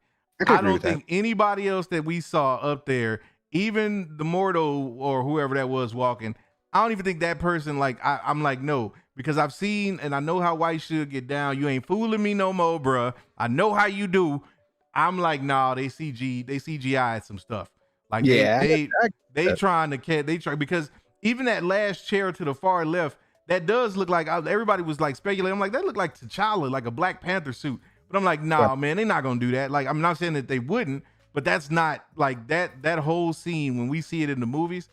I don't think anybody else that we saw up there, even the Mordo or whoever that was walking, I don't even think that person, like, I'm like, no, because I've seen and I know how white should get down. You ain't fooling me no more, bruh. I know how you do. I'm like, nah, they CGI some stuff. Like, they trying to because even that last chair to the far left, that does look like, everybody was like speculating. I'm like, that looked like T'Challa, like a Black Panther suit. But I'm like, nah, man, they're not gonna do that. Like, I'm not saying that they wouldn't, but that's not like that whole scene when we see it in the movies,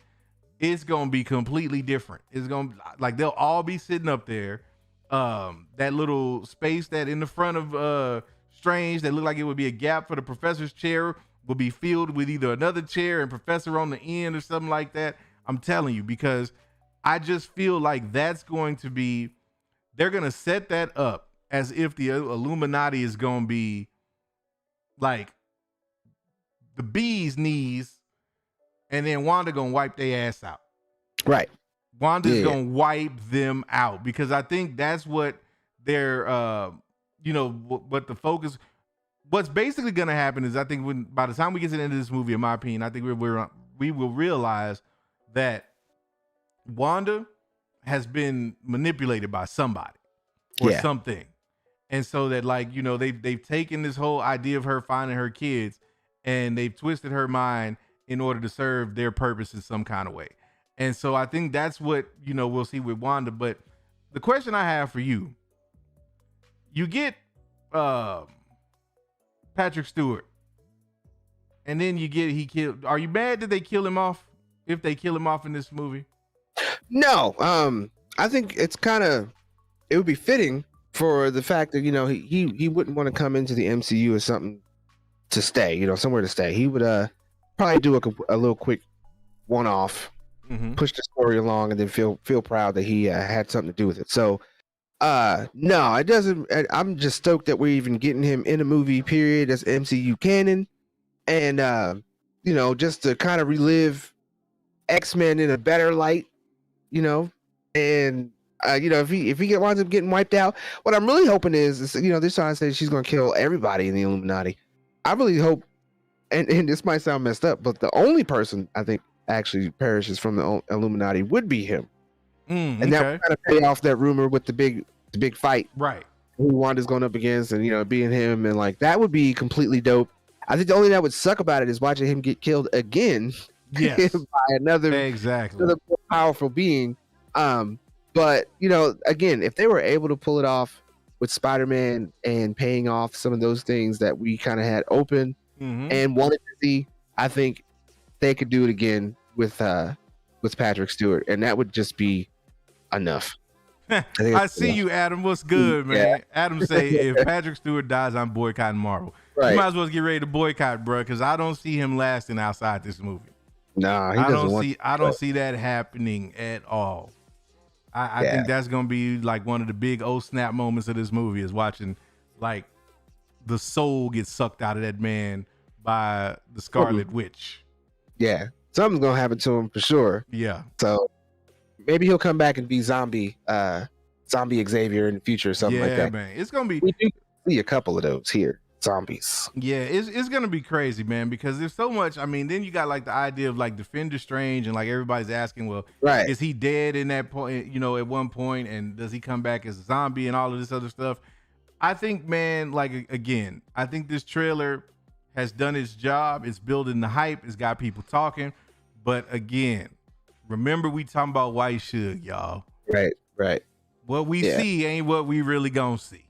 it's gonna be completely different. It's gonna, like, they'll all be sitting up there. That little space that in the front of Strange that looked like it would be a gap for the professor's chair will be filled with either another chair and professor on the end or something like that. I'm telling you, because I just feel like that's going to be, they're gonna set that up as if the Illuminati is going to be like the bee's knees, and then Wanda going to wipe their ass out. Right. Wanda's going to wipe them out, because I think that's what they're, what the focus, what's basically going to happen is, I think by the time we get to the end of this movie, in my opinion, I think we will realize that Wanda has been manipulated by somebody or something. And so that, like, they've taken this whole idea of her finding her kids and they've twisted her mind in order to serve their purpose in some kind of way. And so I think that's what, we'll see with Wanda. But the question I have for you, you get Patrick Stewart, and then he killed. Are you mad that they kill him off? If they kill him off in this movie? No. I think it would be fitting for the fact that, he wouldn't want to come into the MCU as something to stay, somewhere to stay. He would probably do a little quick one-off, push the story along, and then feel proud that he had something to do with it. So, no, it doesn't. I'm just stoked that we're even getting him in a movie, period, that's MCU canon. And, just to kind of relive X-Men in a better light, and if he winds up getting wiped out, what I'm really hoping is they're trying to say she's going to kill everybody in the Illuminati. I really hope, and this might sound messed up, but the only person I think actually perishes from the Illuminati would be him. And that would kind of pay off that rumor with the big fight, right? Who Wanda's going up against, and being him, and like that would be completely dope. I think the only thing that would suck about it is watching him get killed again, by another more powerful being. But again, if they were able to pull it off with Spider-Man and paying off some of those things that we kind of had open and wanted to see, I think they could do it again with Patrick Stewart, and that would just be enough. I see you, Adam. What's good, man? Yeah. Adam say, if Patrick Stewart dies, I'm boycotting Marvel. Right. You might as well get ready to boycott, bro, because I don't see him lasting outside this movie. Nah, I don't see that happening at all. I think that's gonna be like one of the big snap moments of this movie, is watching like the soul get sucked out of that man by the Scarlet Witch. Yeah, something's gonna happen to him for sure. Yeah. So maybe he'll come back and be zombie Xavier in the future or something like that. Yeah, man. It's gonna be. We do see a couple of those here. Zombies. Yeah, it's gonna be crazy, man, because there's so much. I mean, then you got like the idea of like Defender Strange, and like everybody's asking, well, is he dead in that point, at one point, and does he come back as a zombie and all of this other stuff? I think, man, like, again, I think this trailer has done its job. It's building the hype. It's got people talking. But again, remember, we talking about white Suge, y'all. Right. What we see ain't what we really gonna see,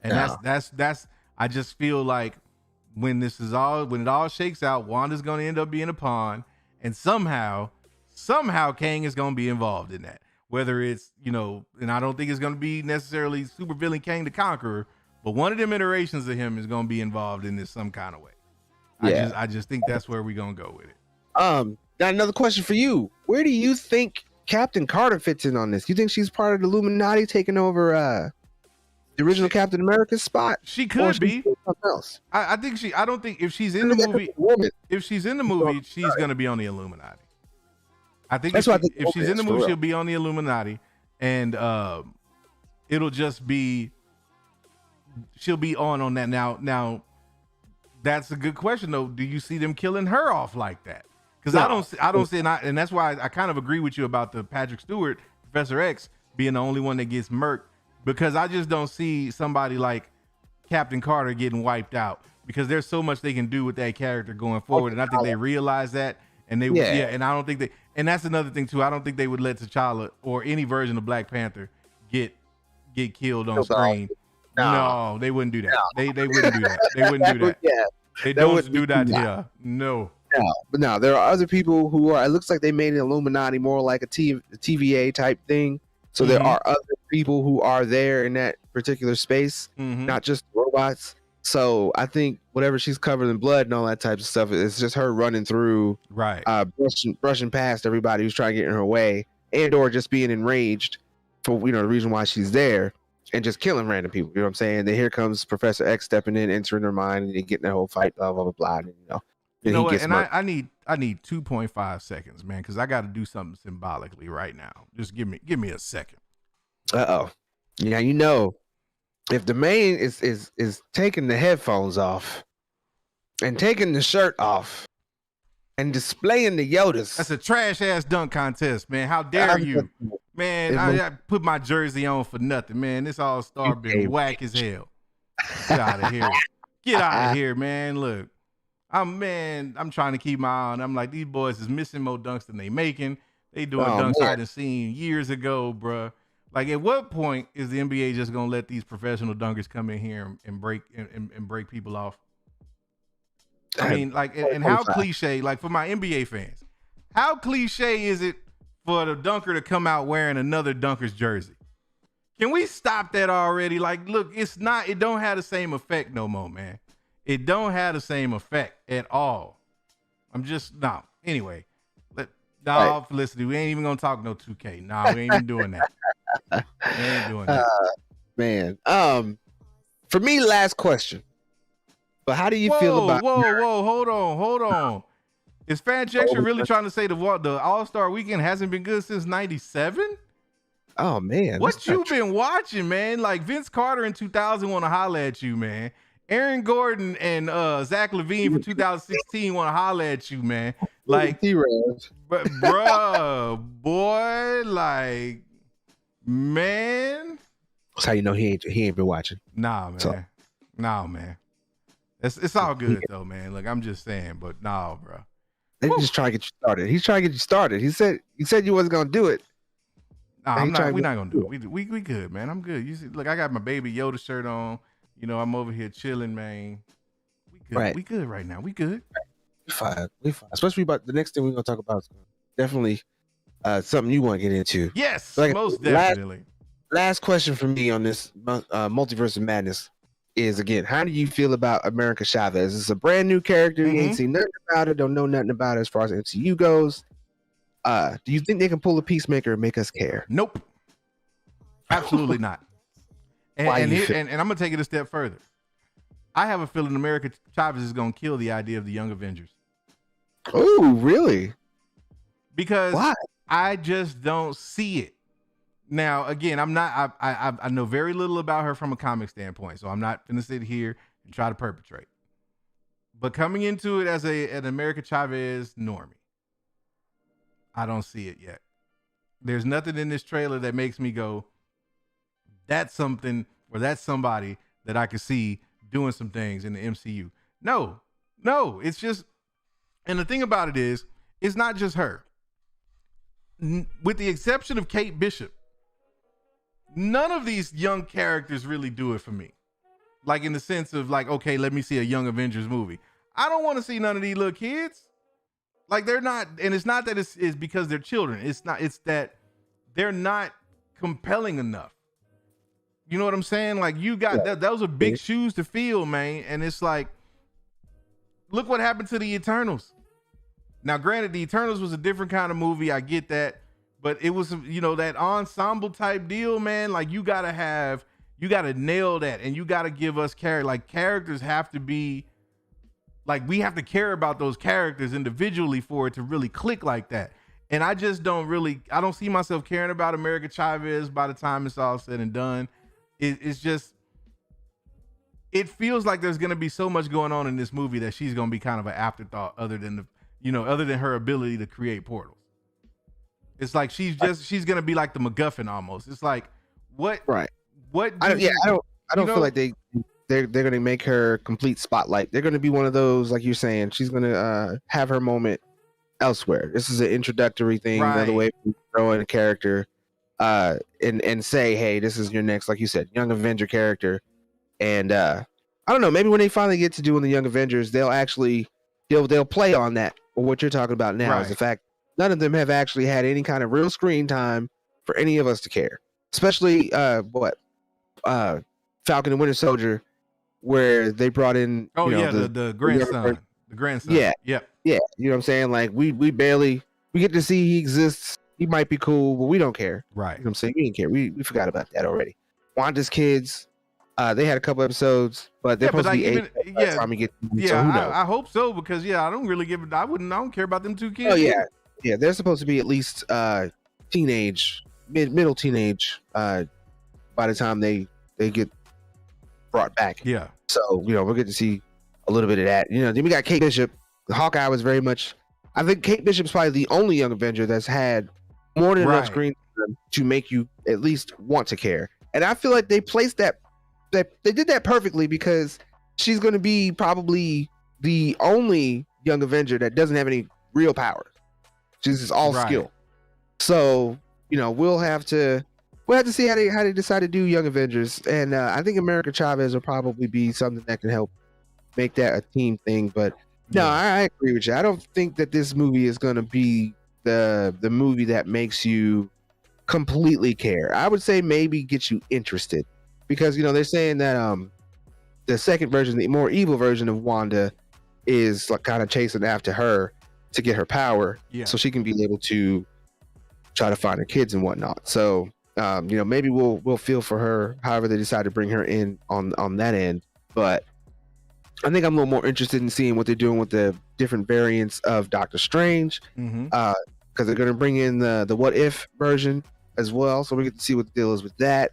and that's. I just feel like when it all shakes out, Wanda's going to end up being a pawn, and somehow Kang is going to be involved in that. Whether it's, and I don't think it's going to be necessarily super villain Kang the Conqueror, but one of them iterations of him is going to be involved in this some kind of way. Yeah. I just think that's where we're going to go with it. Got another question for you. Where do you think Captain Carter fits in on this? You think she's part of the Illuminati taking over the original Captain America's spot? She could be. something else. I think she. I don't think if she's in the movie, Woman. if she's in the movie, she's gonna be on the Illuminati. I think That's if, what I think if she's in the for movie, real. she'll be on the Illuminati, and it'll just be she'll be on that. Now that's a good question though. Do you see them killing her off like that? Because I don't see, and that's why I kind of agree with you about the Patrick Stewart, Professor X, being the only one that gets murked. Because I just don't see somebody like Captain Carter getting wiped out. Because there's so much they can do with that character going forward, and I think they realize that. And they, and I don't think they, and that's another thing too. I don't think they would let T'Challa or any version of Black Panther get killed on screen. No, they wouldn't do that. They wouldn't do that. They wouldn't do that. They don't do that here. No. But now there are other people who are. It looks like they made an Illuminati more like a TVA type thing. So there are other people who are there in that particular space, not just robots. So I think whatever she's covered in blood and all that type of stuff, it's just her running through, right? Brushing past everybody who's trying to get in her way, and or just being enraged for the reason why she's there, and just killing random people. You know what I'm saying? Then here comes Professor X stepping in, entering her mind, and getting that whole fight, blah blah blah blah. And, you know what? And I need 2.5 seconds, man, because I got to do something symbolically right now. Just give me a second. Yeah, if the Mayne is taking the headphones off and taking the shirt off and displaying the Yodas. That's a trash ass dunk contest, man. How dare you, man? I put my jersey on for nothing, man. This All-Star been whack as hell. Get out of here. Get out of here, man. Look. I'm trying to keep my eye on. I'm like, these boys is missing more dunks than they making. They doing dunks I done seen years ago, bruh. Like, at what point is the NBA just gonna let these professional dunkers come in here and break and break people off? I mean, like, and how cliche, like for my NBA fans, how cliche is it for the dunker to come out wearing another dunker's jersey? Can we stop that already? Like, look, it don't have the same effect no more, man. It don't have the same effect at all. Anyway, Felicity, we ain't even gonna talk no 2K. No, we ain't even doing that. We ain't doing that. Man. For me, last question. But how do you feel about? Whoa! Hold on. Is Fanjection really trying to say the All-Star Weekend hasn't been good since '97? Oh man, what you been watching, man? Like Vince Carter in 2000 want to holler at you, man. Aaron Gordon and Zach LaVine for 2016 want to holler at you, man. Like, bruh, boy, like, man. That's how you know he ain't been watching. Nah, man. It's all good though, man. Look, I'm just saying, but nah, bro. They just trying to get you started. He's trying to get you started. He said you wasn't gonna do it. Nah, we're not gonna do it. We good, man. I'm good. You see, look, I got my Baby Yoda shirt on. I'm over here chilling, man. We good. Right. We good right now. We good. We fine. Especially about the next thing we're gonna talk about is definitely something you want to get into. Yes, most definitely. Last question for me on this Multiverse of Madness is, again, how do you feel about America Chavez? It's a brand new character. You ain't seen nothing about it. Don't know nothing about it as far as MCU goes. Do you think they can pull a Peacemaker and make us care? Nope. Absolutely not. And I'm gonna take it a step further. I have a feeling America Chavez is gonna kill the idea of the Young Avengers. Oh, really? Because why? I just don't see it. Now, again, I know very little about her from a comic standpoint, so I'm not gonna sit here and try to perpetrate. But coming into it as an America Chavez normie, I don't see it yet. There's nothing in this trailer that makes me go, that's something, or that's somebody that I could see doing some things in the MCU. No, it's just, and the thing about it is, it's not just her. With the exception of Kate Bishop, none of these young characters really do it for me. Like, in the sense of like, okay, let me see a Young Avengers movie. I don't want to see none of these little kids. Like, they're not, and it's not that it's because they're children. It's that they're not compelling enough. You know what I'm saying? Like, you got those are big shoes to fill, man. And it's like, look what happened to the Eternals. Now, granted, the Eternals was a different kind of movie. I get that. But it was, that ensemble type deal, man. Like, you got to have you got to nail that, and you got to give us characters have to be like, we have to care about those characters individually for it to really click like that. And I just I don't see myself caring about America Chavez by the time it's all said and done. It's just, it feels like there's going to be so much going on in this movie that she's going to be kind of an afterthought other than her ability to create portals. It's like she's going to be like the MacGuffin almost. It's like, what I don't feel like they're going to make her complete spotlight. They're going to be one of those, like you're saying, she's going to have her moment elsewhere. This is an introductory thing, another way to throw in a character and say, hey, this is your next, like you said, Young Avenger character. And I don't know, maybe when they finally get to doing the Young Avengers, they'll play on that. Or what you're talking about now is the fact none of them have actually had any kind of real screen time for any of us to care. Especially Falcon and Winter Soldier, where they brought in the grandson. The grandson. Yeah. You know what I'm saying? Like we get to see he exists. He might be cool, but we don't care. Right. You know what I'm saying? We didn't care. We forgot about that already. Wanda's kids, they had a couple episodes, but they're supposed to be 8 by the time we get to so who knows? I hope so, because I don't care about them two kids. Oh yeah, they're supposed to be at least teenage, middle teenage by the time they get brought back. Yeah. So we'll get to see a little bit of that. Then we got Kate Bishop. Hawkeye was very much. I think Kate Bishop's probably the only Young Avenger that's had more than enough screen time to make you at least want to care. And I feel like they placed that they did that perfectly, because she's going to be probably the only Young Avenger that doesn't have any real powers. She's just all skill. So we'll have to see how they decide to do Young Avengers. And I think America Chavez will probably be something that can help make that a team thing. But no, I agree with you. I don't think that this movie is going to be the movie that makes you completely care. I would say maybe get you interested, because they're saying that the second version, the more evil version of Wanda, is like kind of chasing after her to get her power, so she can be able to try to find her kids and whatnot. So maybe we'll feel for her however they decide to bring her in on that end. But I think I'm a little more interested in seeing what they're doing with the different variants of Doctor Strange, because they're going to bring in the What If version as well. So we get to see what the deal is with that,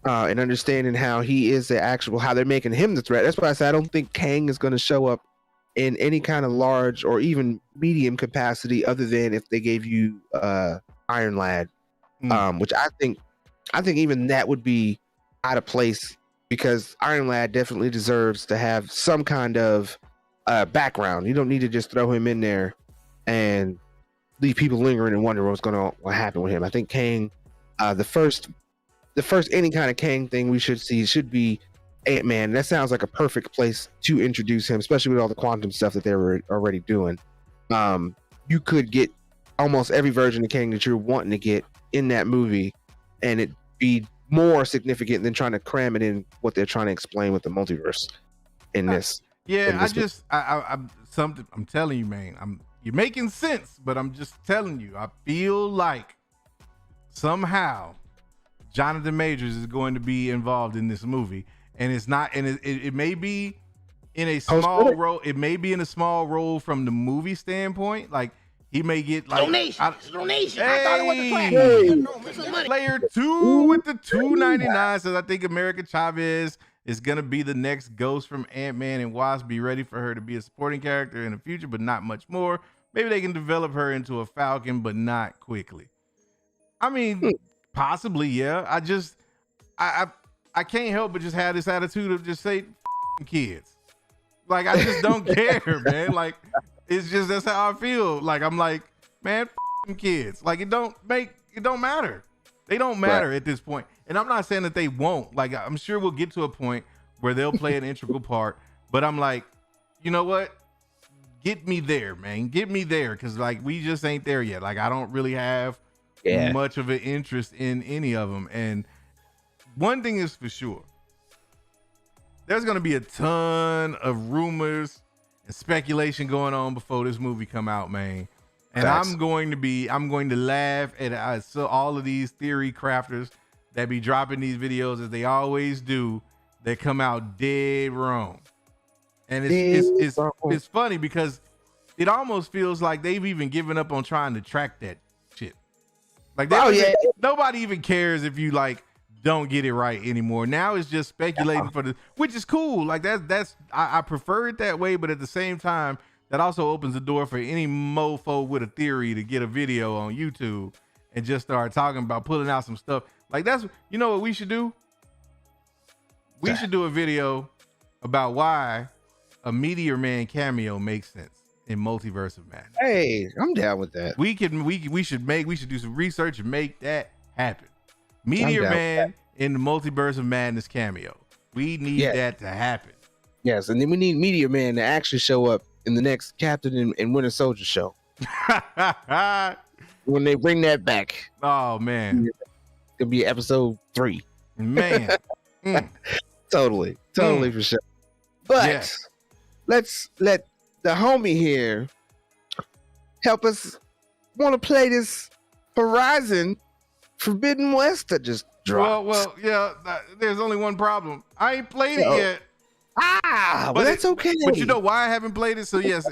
and understanding how he is how they're making him the threat. That's why I said I don't think Kang is going to show up in any kind of large or even medium capacity, other than if they gave you Iron Lad, which I think even that would be out of place, because Iron Lad definitely deserves to have some kind of background. You don't need to just throw him in there and leave people lingering and wondering what happen with him. I think Kang, the first any kind of Kang thing we should see should be Ant-Man. That sounds like a perfect place to introduce him, especially with all the quantum stuff that they were already doing. You could get almost every version of Kang that you're wanting to get in that movie, and it be more significant than trying to cram it in what they're trying to explain with the multiverse in this. I'm telling you, man, you're making sense, but I'm just telling you, I feel like somehow Jonathan Majors is going to be involved in this movie, and it's not, and it may be in a small role. It may be in a small role from the movie standpoint, like. He may get like donation. I thought it was a clap. Player 2 with the $2.99 says, I think America Chavez is gonna be the next Ghost from Ant-Man and Wasp. Be ready for her to be a supporting character in the future, but not much more. Maybe they can develop her into a Falcon, but not quickly. I mean, possibly, yeah. I can't help but just have this attitude of just say kids. Like, I just don't care, man. Like, it's just, that's how I feel. Like, I'm like, man, kids. Like, it don't matter. They don't matter at this point. And I'm not saying that they won't. Like, I'm sure we'll get to a point where they'll play an integral part. But I'm like, you know what? Get me there, man. Get me there. Because, like, we just ain't there yet. Like, I don't really have much of an interest in any of them. And one thing is for sure. There's going to be a ton of rumors and speculation going on before this movie come out, man. And I'm going to laugh at all of these theory crafters that be dropping these videos as they always do, that come out dead wrong. And it's funny because it almost feels like they've even given up on trying to track that shit. Like nobody even cares if you like don't get it right anymore. Now it's just speculating for the, which is cool. Like I prefer it that way, but at the same time, that also opens the door for any mofo with a theory to get a video on YouTube and just start talking about pulling out some stuff. Like that's, you know what we should do? We should do a video about why a Meteor Man cameo makes sense in Multiverse of Madness. Hey, I'm down with that. We should do some research and make that happen. Meteor Man in the Multiverse of Madness cameo. We need that to happen. Yes, and then we need Meteor Man to actually show up in the next Captain and Winter Soldier show. When they bring that back. Oh man. It'll be episode 3. Man. Totally for sure. But let's let the homie here help us want to play this Horizon Forbidden West that just dropped. Well, there's only one problem. I ain't played it yet. But that's okay. But you know why I haven't played it? So yes,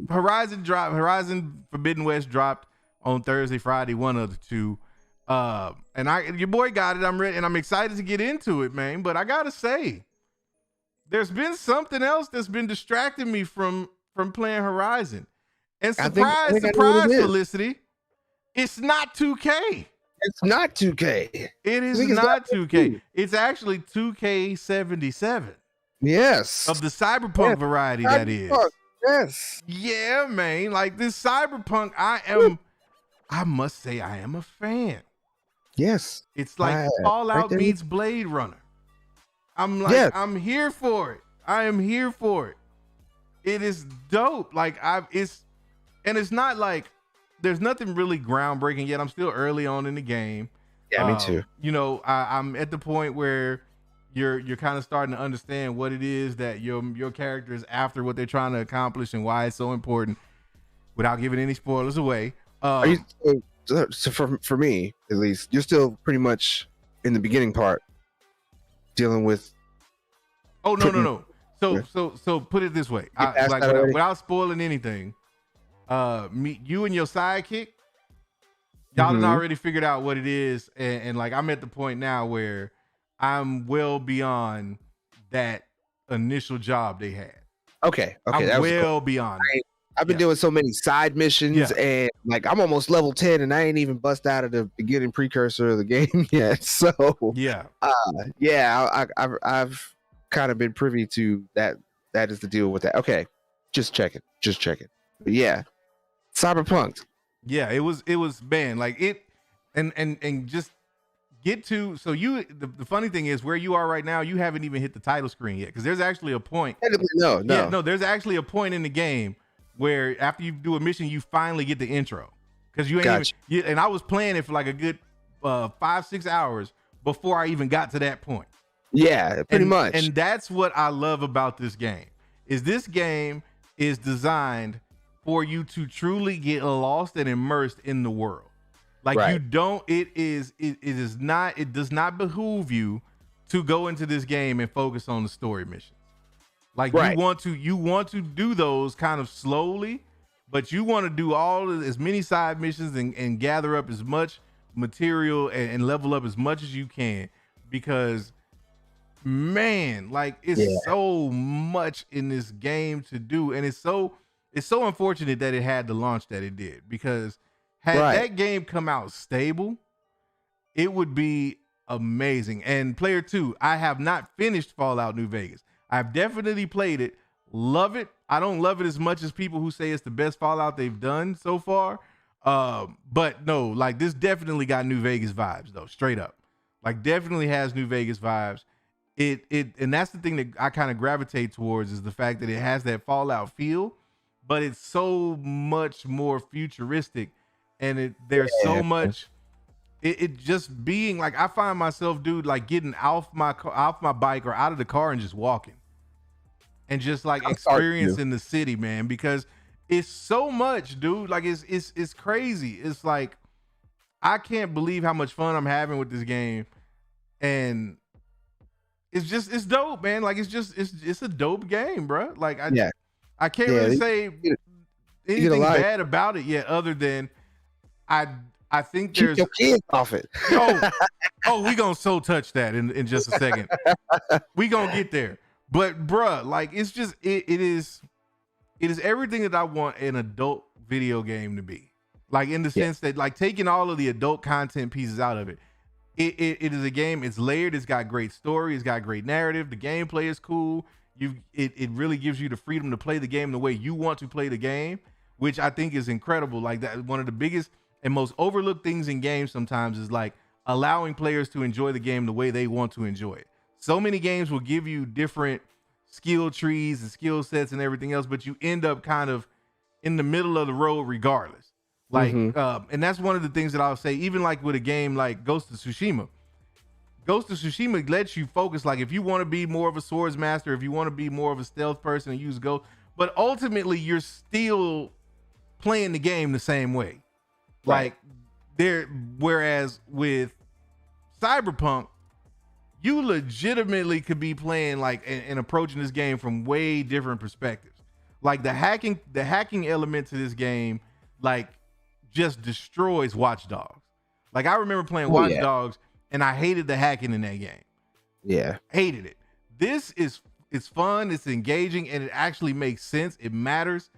Horizon Forbidden West dropped on Thursday, Friday, one of the two. And your boy got it. I'm ready, and I'm excited to get into it, man. But I gotta say, there's been something else that's been distracting me from playing Horizon. And surprise, Felicity, it's not 2K. It's not 2K. It is not 2K. It's actually 2K77. Yes. Of the cyberpunk variety, that is. Yes. Yeah, man. Like this cyberpunk, I must say I am a fan. Yes. It's like Fallout meets Blade Runner. I'm here for it. I am here for it. It is dope. Like it's not like there's nothing really groundbreaking yet. I'm still early on in the game. Yeah, me too. You know, I'm at the point where you're kind of starting to understand what it is that your character is after, what they're trying to accomplish, and why it's so important, without giving any spoilers away. For me, at least, you're still pretty much in the beginning part, dealing with. Oh no. So put it this way, without spoiling anything, you and your sidekick, y'all done already figured out what it is, and like I'm at the point now where I'm well beyond that initial job they had. Okay, I'm well beyond. I've been doing so many side missions, and like I'm almost level 10, and I ain't even bust out of the beginning precursor of the game yet. So I've kind of been privy to that. That is the deal with that. Okay, just checking. But yeah, Cyberpunk. Yeah, it was man, like it, and just get to. So the funny thing is, where you are right now, you haven't even hit the title screen yet, because there's actually a point. No. There's actually a point in the game where after you do a mission, you finally get the intro, because you ain't even. And I was playing it for like a good 5-6 hours before I even got to that point. Yeah, pretty much. And that's what I love about this game. Is this game is designed for you to truly get lost and immersed in the world. Like you don't. It does not behoove you to go into this game and focus on the story missions. Like you want to do those kind of slowly, but you want to do as many side missions and gather up as much material and level up as much as you can, because man, like it's so much in this game to do, and it's so unfortunate that it had the launch that it did, because had that game come out stable, it would be amazing. And player 2, I have not finished Fallout New Vegas. I've definitely played it, love it. I don't love it as much as people who say it's the best Fallout they've done so far. But no, like this definitely got New Vegas vibes though, straight up. Like definitely has New Vegas vibes. And that's the thing that I kind of gravitate towards, is the fact that it has that Fallout feel, but it's so much more futuristic, and there's so much. It just being like, I find myself, dude, like getting off my bike or out of the car and just walking, and just like experiencing the city, man, because it's so much, dude. Like it's crazy. It's like I can't believe how much fun I'm having with this game. and it's dope, man. Like it's a dope game, bro. Like I can't really say anything bad about it yet, other than I think Keep there's your kids off it. we gonna so touch that in just a second. We gonna get there. But bruh, like it's just it is everything that I want an adult video game to be. Like in the sense that like taking all of the adult content pieces out of it. It is a game, it's layered, it's got great story, it's got great narrative, the gameplay is cool. It really gives you the freedom to play the game the way you want to play the game, which I think is incredible. Like that, one of the biggest and most overlooked things in games sometimes is like allowing players to enjoy the game the way they want to enjoy it. So many games will give you different skill trees and skill sets and everything else, but you end up kind of in the middle of the road regardless. Like, and that's one of the things that I'll say, even like with a game like Ghost of Tsushima. Ghost of Tsushima lets you focus, like if you want to be more of a swords master, if you want to be more of a stealth person and use Ghost, but ultimately you're still playing the game the same way. Like whereas with Cyberpunk, you legitimately could be playing like and approaching this game from way different perspectives. Like the hacking element to this game, like just destroys Watch Dogs. Like I remember playing Watch Dogs and I hated the hacking in that game. Yeah. Hated it. It's fun, it's engaging, and it actually makes sense. It matters.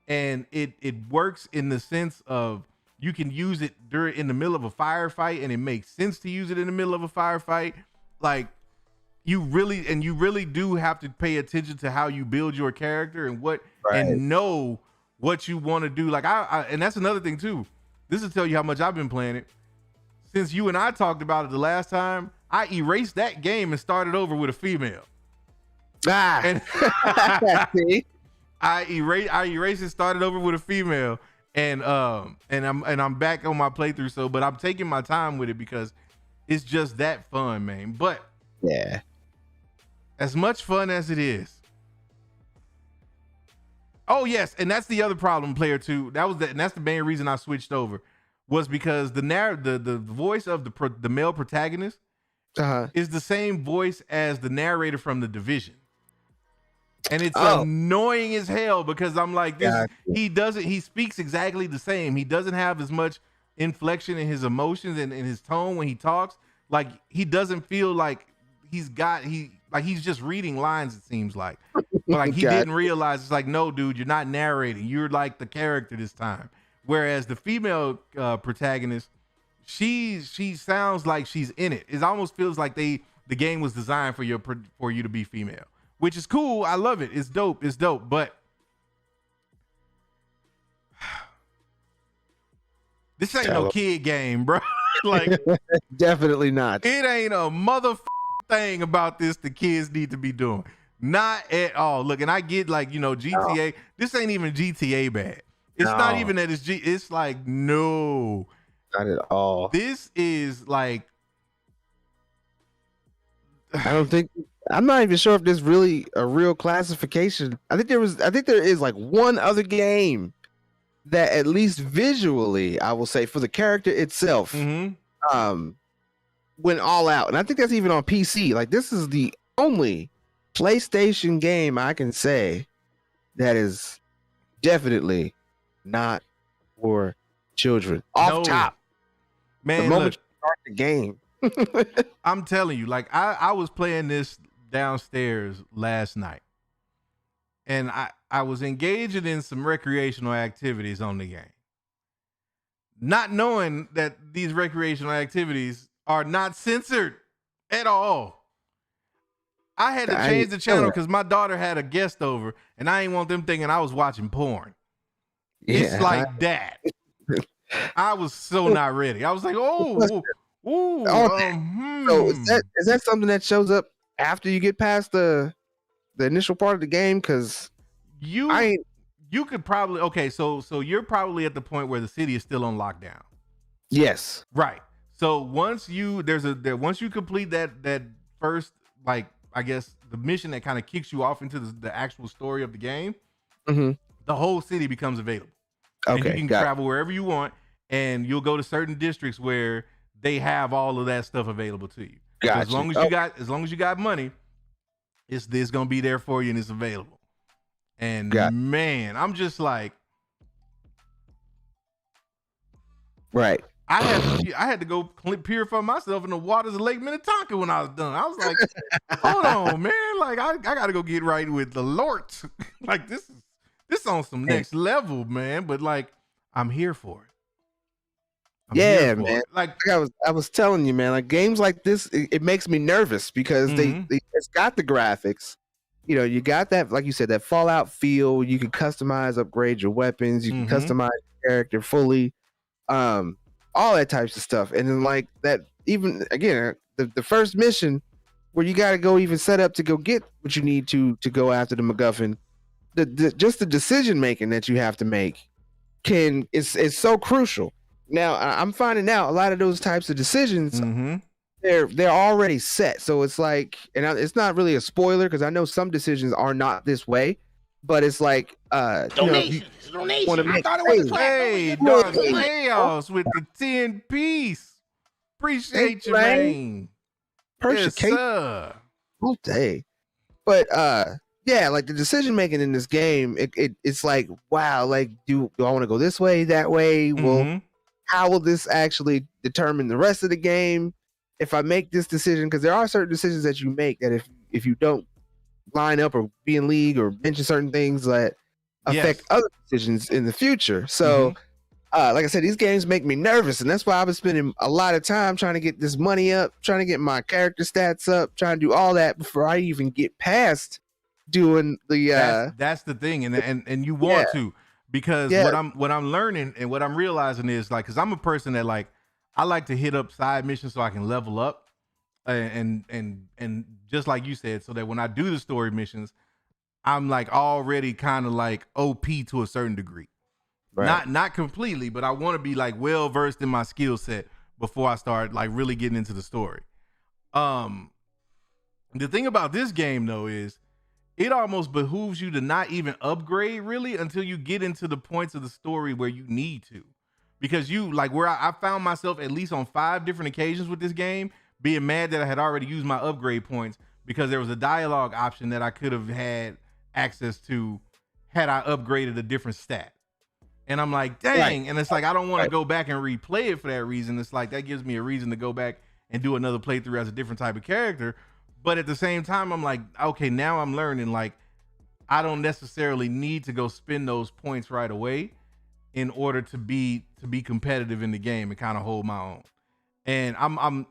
And it works in the sense of you can use it in the middle of a firefight, and it makes sense to use it in the middle of a firefight. Like you really do have to pay attention to how you build your character and and know what you want to do. Like I and that's another thing too. This will tell you how much I've been playing it. Since you and I talked about it the last time, I erased that game and started over with a female. And I erased and started over with a female, and I'm back on my playthrough. So, but I'm taking my time with it because it's just that fun, man. But yeah, as much fun as it is. Oh yes, and that's the other problem, player 2. And that's the main reason I switched over, was because the voice of the male protagonist is the same voice as the narrator from The Division. And it's annoying as hell because I'm like, he speaks exactly the same. He doesn't have as much inflection in his emotions and in his tone when he talks. Like he doesn't feel like he's just reading lines, it seems like. But like he didn't realize, it's like, no, dude, you're not narrating. You're like the character this time. Whereas the female protagonist, she sounds like she's in it. It almost feels like the game was designed for you to be female. Which is cool. I love it. It's dope. But this ain't no kid game, bro. Like definitely not. It ain't a motherfucking thing about this the kids need to be doing. Not at all. Look, and I get like, GTA. No. This ain't even GTA bad. It's not even that it's like, no. Not at all. This is like, I'm not even sure if there's really a real classification. I think there is like one other game that at least visually, I will say, for the character itself, went all out. And I think that's even on PC. Like this is the only PlayStation game I can say that is definitely not for children. Off top. Man, the moment you start the game. I'm telling you, like I was playing this downstairs last night, and I was engaging in some recreational activities on the game, not knowing that these recreational activities are not censored at all. I had to change the channel because my daughter had a guest over, and I ain't want them thinking I was watching porn. Yeah, it's like that. I was so not ready. I was like, So is that something that shows up after you get past the initial part of the game? Because you could probably so you're probably at the point where the city is still on lockdown. Yes. Right. So once you complete that first, like I guess the mission that kind of kicks you off into the actual story of the game, the whole city becomes available. Okay. And you can travel wherever you want, and you'll go to certain districts where they have all of that stuff available to you. So Gotcha. as long as you got money, it's gonna be there for you and it's available. And man, I'm just like, right. I had to go purify myself in the waters of Lake Minnetonka when I was done. I was like, hold on, man. Like I gotta go get right with the Lord. Like this on some next level, man. But like, I'm here for it. Yeah, man. It. Like I was telling you, man. Like games like this, it makes me nervous because it's got the graphics. You know, you got that, like you said, that Fallout feel. You can customize, upgrade your weapons. You can customize your character fully. All that types of stuff. And then like that, even again, the first mission where you got to go even set up to go get what you need to go after the MacGuffin. Just the decision making that you have to make is so crucial. Now I'm finding out a lot of those types of decisions they're already set. So it's like, and it's not really a spoiler because I know some decisions are not this way, but it's like Donation. I thought it was a hey, Dark Chaos with the 10 piece. Appreciate you, man. Yes, sir. All day. But yeah, like the decision making in this game, it's like, wow, like do I want to go this way, that way? Well, how will this actually determine the rest of the game? If I make this decision, because there are certain decisions that you make that if you don't line up or be in league or mention certain things that affect other decisions in the future. So like I said, these games make me nervous, and that's why I've been spending a lot of time trying to get this money up, trying to get my character stats up, trying to do all that before I even get past doing the that's the thing, and you want to, because what I'm learning and what I'm realizing is like, because I'm a person that like I like to hit up side missions so I can level up, and just like you said, so that when I do the story missions, I'm like already kind of like OP to a certain degree. Right. Not completely, but I want to be like well versed in my skill set before I start like really getting into the story. The thing about this game though is it almost behooves you to not even upgrade really until you get into the points of the story where you need to. Because you like where I found myself at least on 5 different occasions with this game being mad that I had already used my upgrade points because there was a dialogue option that I could have had access to had I upgraded a different stat. And I'm like, dang. And it's like, I don't want to go back and replay it for that reason. It's like, that gives me a reason to go back and do another playthrough as a different type of character. But at the same time, I'm like, okay, now I'm learning, like, I don't necessarily need to go spend those points right away in order to be competitive in the game and kind of hold my own. And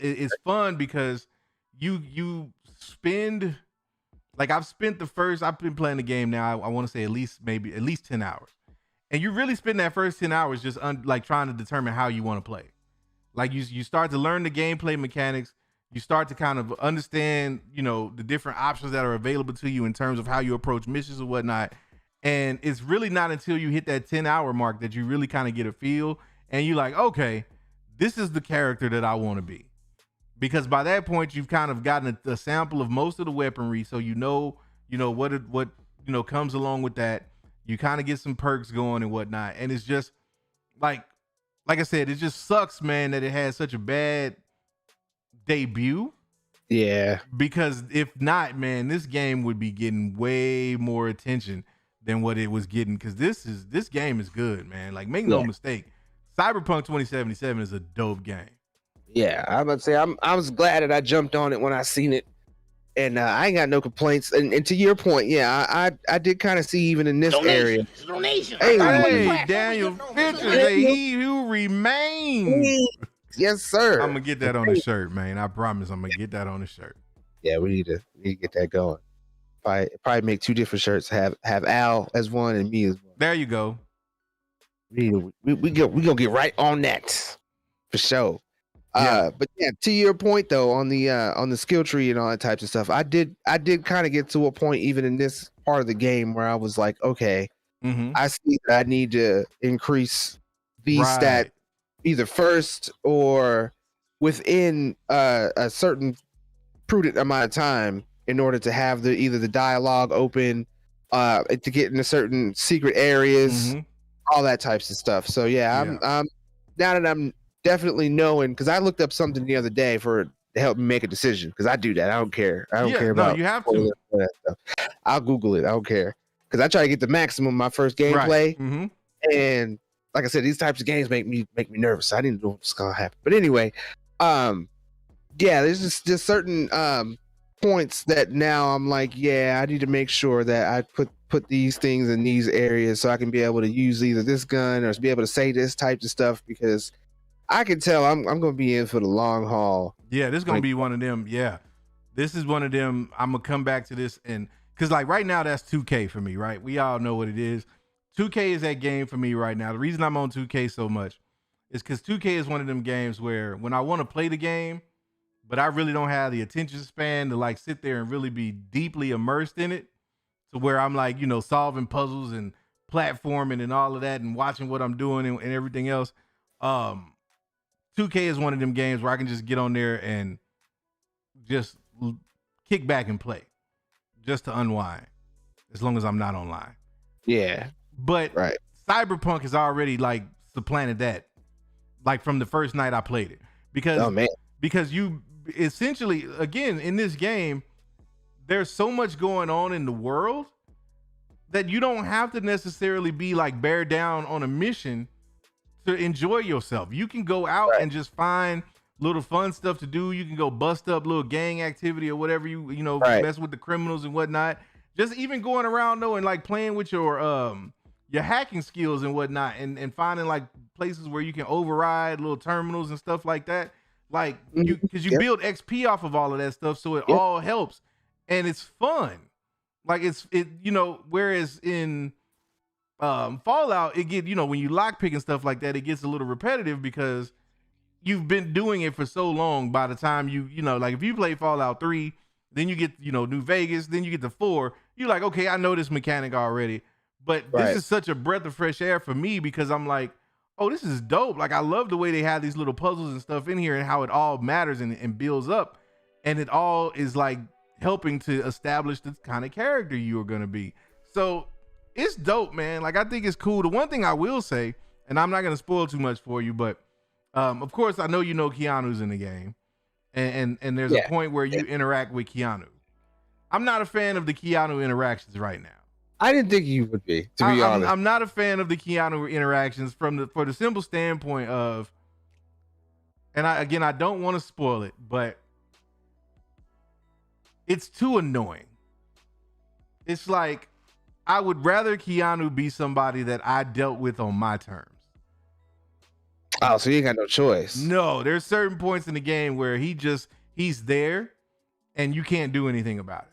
it's fun because you spend, like I've been playing the game now, I want to say at least 10 hours. And you really spend that first 10 hours just like trying to determine how you want to play. Like you start to learn the gameplay mechanics. You start to kind of understand, you know, the different options that are available to you in terms of how you approach missions and whatnot. And it's really not until you hit that 10-hour mark that you really kind of get a feel. And you're like, okay, this is the character that I want to be. Because by that point, you've kind of gotten a sample of most of the weaponry. So you know what comes along with that. You kind of get some perks going and whatnot. And it's just like I said, it just sucks, man, that it had such a bad debut. Yeah. Because if not, man, this game would be getting way more attention than what it was getting. Because this game is good, man. Like, make no mistake, Cyberpunk 2077 is a dope game. Yeah, I'm about to say I was glad that I jumped on it when I seen it. And I ain't got no complaints. And to your point, yeah, I did kind of see even in this area. Donation. Hey, Daniel Fincher, he who remains. Yes, sir. I'm gonna get that on the shirt, man. I promise I'm gonna get that on the shirt. Yeah, we need to get that going. Probably make 2 different shirts. Have Al as one and me as one. There you go. We gonna get right on that for sure. But yeah, to your point though, on the skill tree and all that types of stuff, I did kind of get to a point even in this part of the game where I was like, okay, I see that I need to increase these stats either first or within a certain prudent amount of time in order to have either the dialogue open, to get into certain secret areas, all that types of stuff. So I'm now that I'm definitely knowing, because I looked up something the other day for to help me make a decision because I do that. I don't care. I don't Yeah, care no, about you have to. all that stuff. I'll Google it. I don't care because I try to get the maximum my first gameplay. Right. Mm-hmm. And like I said, these types of games make me nervous. I didn't know what's gonna happen. But anyway, yeah, there's just certain points that now I'm like, yeah, I need to make sure that I put these things in these areas so I can be able to use either this gun or be able to say this type of stuff because I can tell I'm gonna be in for the long haul. Yeah, this is gonna be one of them. Yeah, this is one of them. I'm gonna come back to this and because like right now that's 2K for me, right? We all know what it is. 2K is that game for me right now. The reason I'm on 2K so much is because 2K is one of them games where when I want to play the game, but I really don't have the attention span to like sit there and really be deeply immersed in it to where I'm like, you know, solving puzzles and platforming and all of that and watching what I'm doing and everything else. 2K is one of them games where I can just get on there and just kick back and play just to unwind as long as I'm not online. Yeah. But right. Cyberpunk has already like supplanted that like from the first night I played it because you essentially, again, in this game, there's so much going on in the world that you don't have to necessarily be like bear down on a mission to enjoy yourself. You can go out and just find little fun stuff to do. You can go bust up little gang activity or whatever you know, mess with the criminals and whatnot. Just even going around though and like playing with your hacking skills and whatnot and finding like places where you can override little terminals and stuff like that. Like you because you build XP off of all of that stuff, so it all helps and it's fun. Like it you know, whereas in Fallout, it get, you know, when you lockpick and stuff like that, it gets a little repetitive because you've been doing it for so long. By the time you know, like if you play Fallout 3, then you get, you know, New Vegas, then you get to 4, you're like, okay, I know this mechanic already. But this is such a breath of fresh air for me because I'm like, oh, this is dope. Like I love the way they have these little puzzles and stuff in here and how it all matters and builds up. And it all is like helping to establish the kind of character you are going to be. So it's dope, man. Like I think it's cool. The one thing I will say, and I'm not going to spoil too much for you, but of course I know you know Keanu's in the game. And there's a point where you interact with Keanu. I'm not a fan of the Keanu interactions right now. I didn't think you would be, to be honest. I'm not a fan of the Keanu interactions for the simple standpoint of, and I don't want to spoil it, but it's too annoying. It's like, I would rather Keanu be somebody that I dealt with on my terms. Oh, so you ain't got no choice. No, there's certain points in the game where he's there and you can't do anything about it.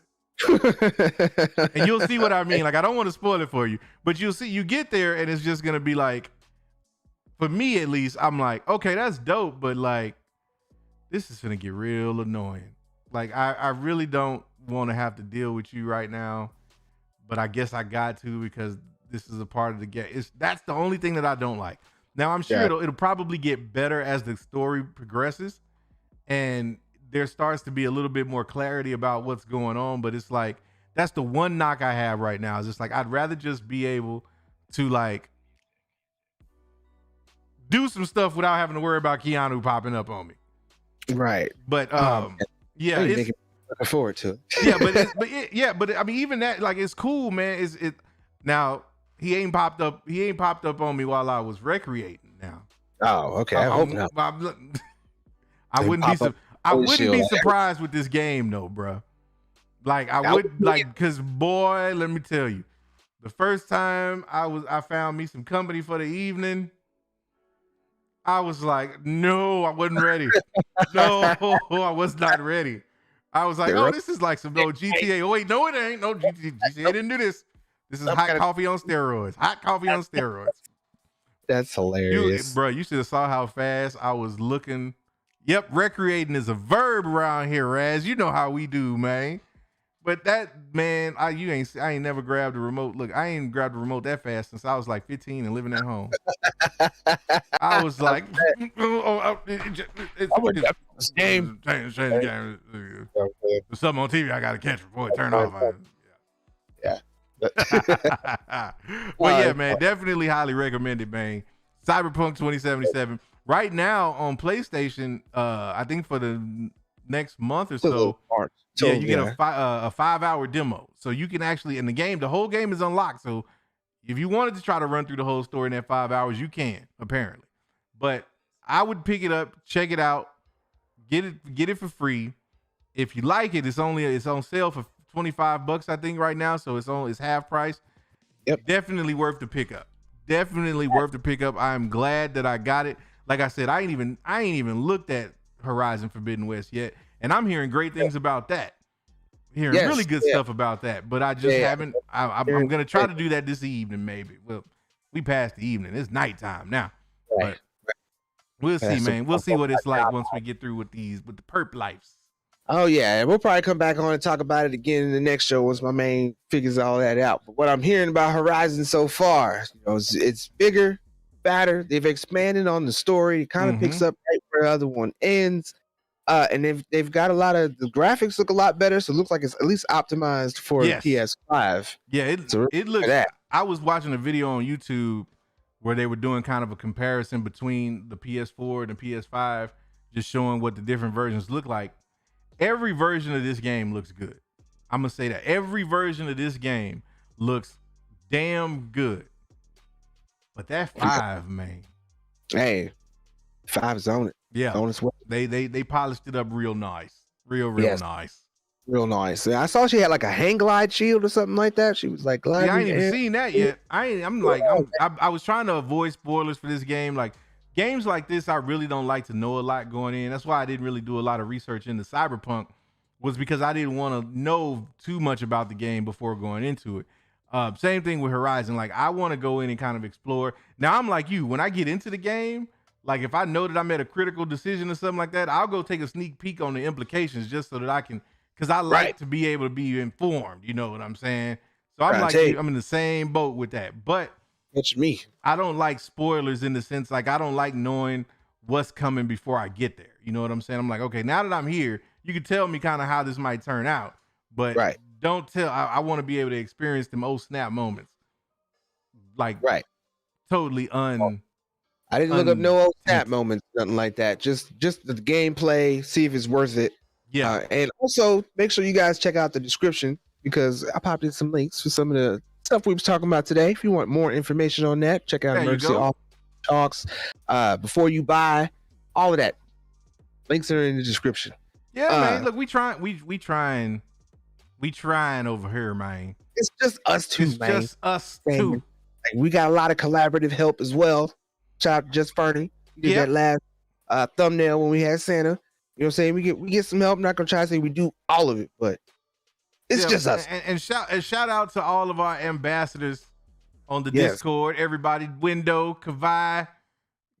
And you'll see what I mean. Like, I don't want to spoil it for you, but you'll see, you get there and it's just going to be like, for me at least, I'm like, okay, that's dope, but like, this is going to get real annoying. Like, I really don't want to have to deal with you right now, but I guess I got to because this is a part of the game. That's the only thing that I don't like. Now, I'm sure it'll probably get better as the story progresses and there starts to be a little bit more clarity about what's going on. But it's like, that's the one knock I have right now. Is just like, I'd rather just be able to like do some stuff without having to worry about Keanu popping up on me. Right. But yeah, it's looking forward to it. but I mean, even that, like, it's cool, man. Now he ain't popped up on me while I was recreating now. Oh, okay. I hope not. I wouldn't be surprised with this game though, bro. Like I would like, cause boy, let me tell you, the first time I found me some company for the evening, I was like, no, I wasn't ready. No, I was not ready. I was like, oh, this is like some no GTA. Oh wait, no, it ain't. No, GTA didn't do this. This is hot coffee on steroids. Hot coffee on steroids. That's hilarious. You should have saw how fast I was looking. Yep, recreating is a verb around here, Raz. You know how we do, man. But that, man, I ain't never grabbed a remote. Look, I ain't grabbed a remote that fast since I was like 15 and living at home. I was like, it's game. Change the game. There's something on TV I gotta catch before it turn off. Yeah. But yeah, man, definitely highly recommended, man. Cyberpunk 2077. Right now on PlayStation, I think for the next month or Till so. March. Yeah, Till- you get a 5-hour demo, so you can actually in the game. The whole game is unlocked. So if you wanted to try to run through the whole story in that 5 hours, you can apparently. But I would pick it up, check it out, get it for free. If you like it, it's on sale for $25, I think, right now. So it's half price. Yep. Definitely worth the pickup. Definitely worth the pickup. I'm glad that I got it. Like I said, I ain't even looked at Horizon Forbidden West yet, and I'm hearing great things about that. Hearing really good stuff about that, but I just haven't. I'm gonna try to do that this evening, maybe. Well, we passed the evening. It's nighttime now, but we'll see, man. We'll see what it's like once we get through with the perp lives. Oh yeah, we'll probably come back on and talk about it again in the next show once my main figures all that out. But what I'm hearing about Horizon so far, it's bigger, fatter. They've expanded on the story. It kind of picks up right where the other one ends. And they've got a lot of the graphics look a lot better, so it looks like it's at least optimized for the PS5. Yeah, it looks. I was watching a video on YouTube where they were doing kind of a comparison between the PS4 and the PS5, just showing what the different versions look like. Every version of this game looks good. I'm gonna say that every version of this game looks damn good. But that 5, man. Hey, 5's on it. Yeah, on its way. They polished it up real nice, real nice, real nice. I saw she had like a hang glide shield or something like that. She was like gliding. Yeah, I ain't even seen that yet. I was trying to avoid spoilers for this game. Like games like this, I really don't like to know a lot going in. That's why I didn't really do a lot of research into Cyberpunk, was because I didn't want to know too much about the game before going into it. Same thing with Horizon. Like I want to go in and kind of explore. Now I'm like you. When I get into the game, like if I know that I'm at a critical decision or something like that, I'll go take a sneak peek on the implications just so that I can, because I like to be able to be informed. You know what I'm saying? So I'm like, I'm in the same boat with that. But it's me. I don't like spoilers in the sense, like I don't like knowing what's coming before I get there. You know what I'm saying? I'm like, okay, now that I'm here, you can tell me kind of how this might turn out, but don't tell. I want to be able to experience them old snap moments, like totally I didn't look up no old snap moments, nothing like that. Just the gameplay, see if it's worth it. Yeah. And also make sure you guys check out the description because I popped in some links for some of the stuff we was talking about today. If you want more information on that, check out Emergency Talks. Before you buy, all of that. Links are in the description. Yeah, man. Look, we trying over here, man. It's just us two, man. It's just us two. Like, we got a lot of collaborative help as well. Shout out to Just Fernie. We did that last thumbnail when we had Santa. You know what I'm saying? We get some help. I'm not gonna try to say we do all of it, but it's just us. And shout out to all of our ambassadors on the Discord. Everybody, Window, Kavai,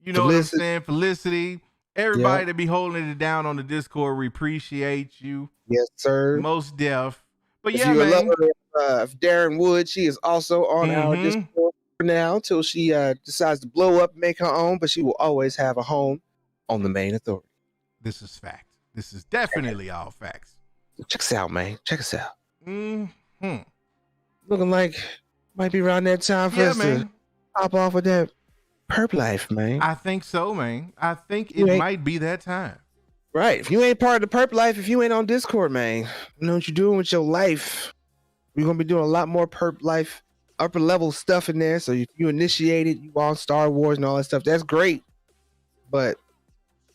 you know what I'm saying? Felicity. Everybody that be holding it down on the Discord, we appreciate you. Yes, sir. Most deaf. But if yeah, you're man. a lover of Darren Wood, she is also on our Discord now until she decides to blow up and make her own, but she will always have a home on the main authority. This is fact. This is definitely all facts. Check us out, man. Check us out. Mm-hmm. Looking like might be around that time for us to pop off with that perp life, man. I think so, man. I think it might be that time. Right. If you ain't part of the perp life, if you ain't on Discord, man, you know what you're doing with your life. We're gonna be doing a lot more perp life, upper level stuff in there. So if you initiated, you on Star Wars and all that stuff, that's great. But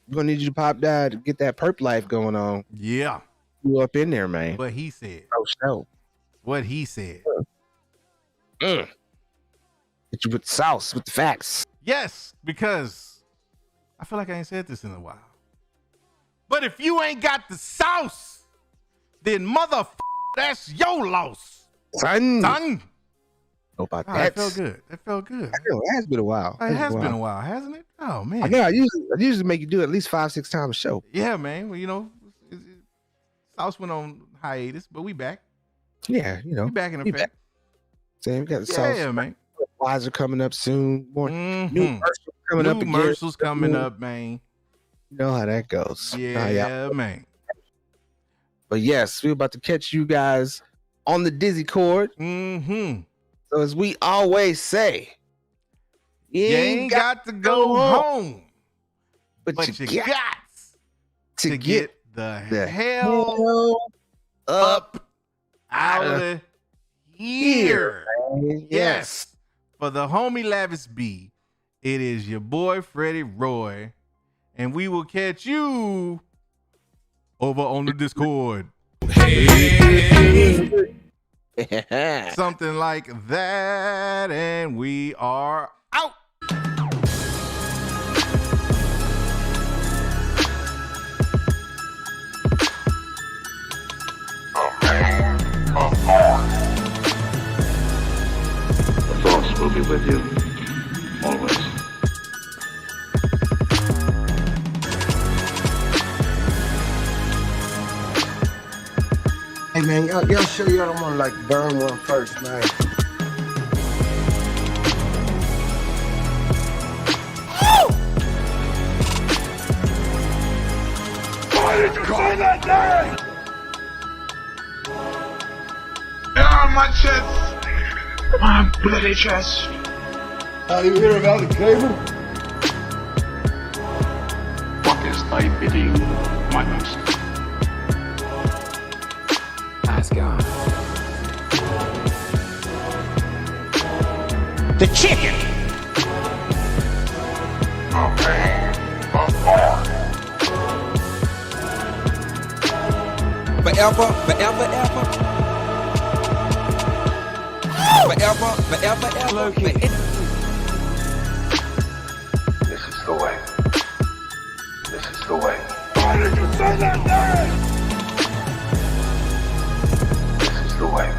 we're gonna need you to pop down to get that perp life going on. Yeah. You up in there, man. What he said. Oh, show. What he said. Hit you with the sauce, with the facts. Yes, because I feel like I ain't said this in a while. But if you ain't got the sauce, then that's your loss. Son. Know about that. That felt good. That felt good. I know, it has been a while. It has been a while, hasn't it? Oh, man. I know. I usually make you do it at least 5-6 times a show. Yeah, man. Well, you know, Sawce went on hiatus, but we back. Yeah, you know. We back in effect. Same, we got the Sawce. Yeah, man. Wiser coming up soon. More new commercials coming up again. Commercials coming up, man. You know how that goes. Yeah, man. But yes, we're about to catch you guys on the Dizzy cord. So as we always say, you ain't got to go home, but you got to get the hell up out of here. Yes. For the homie Lavis B, it is your boy Freddie Roy, and we will catch you over on the Discord. Something like that, and we are out. The Force will be with you, always. Hey man, y'all sure y'all don't want to like burn one first, man? Why did you say that name? Ah, my chest. My bloody chest. You hear about the cable? What is thy bidding, my master? Ask God. The chicken. Forever, forever, ever. Forever, forever, ever. This is the way. This is the way. Why did you say that name? This is the way.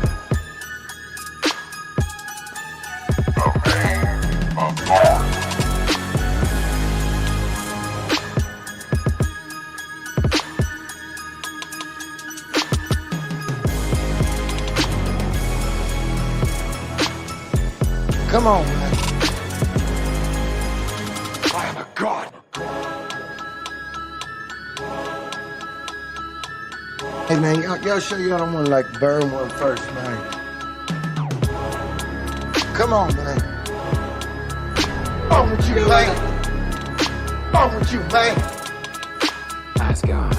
Come on, man. I am a god. Hey man, y'all sure y'all don't want to like burn one first, man? Come on, man. On with you, man. On with you, man. Ask God.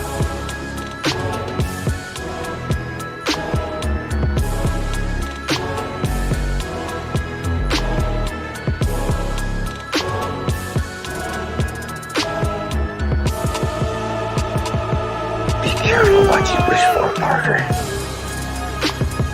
Be careful what you wish for, Parker.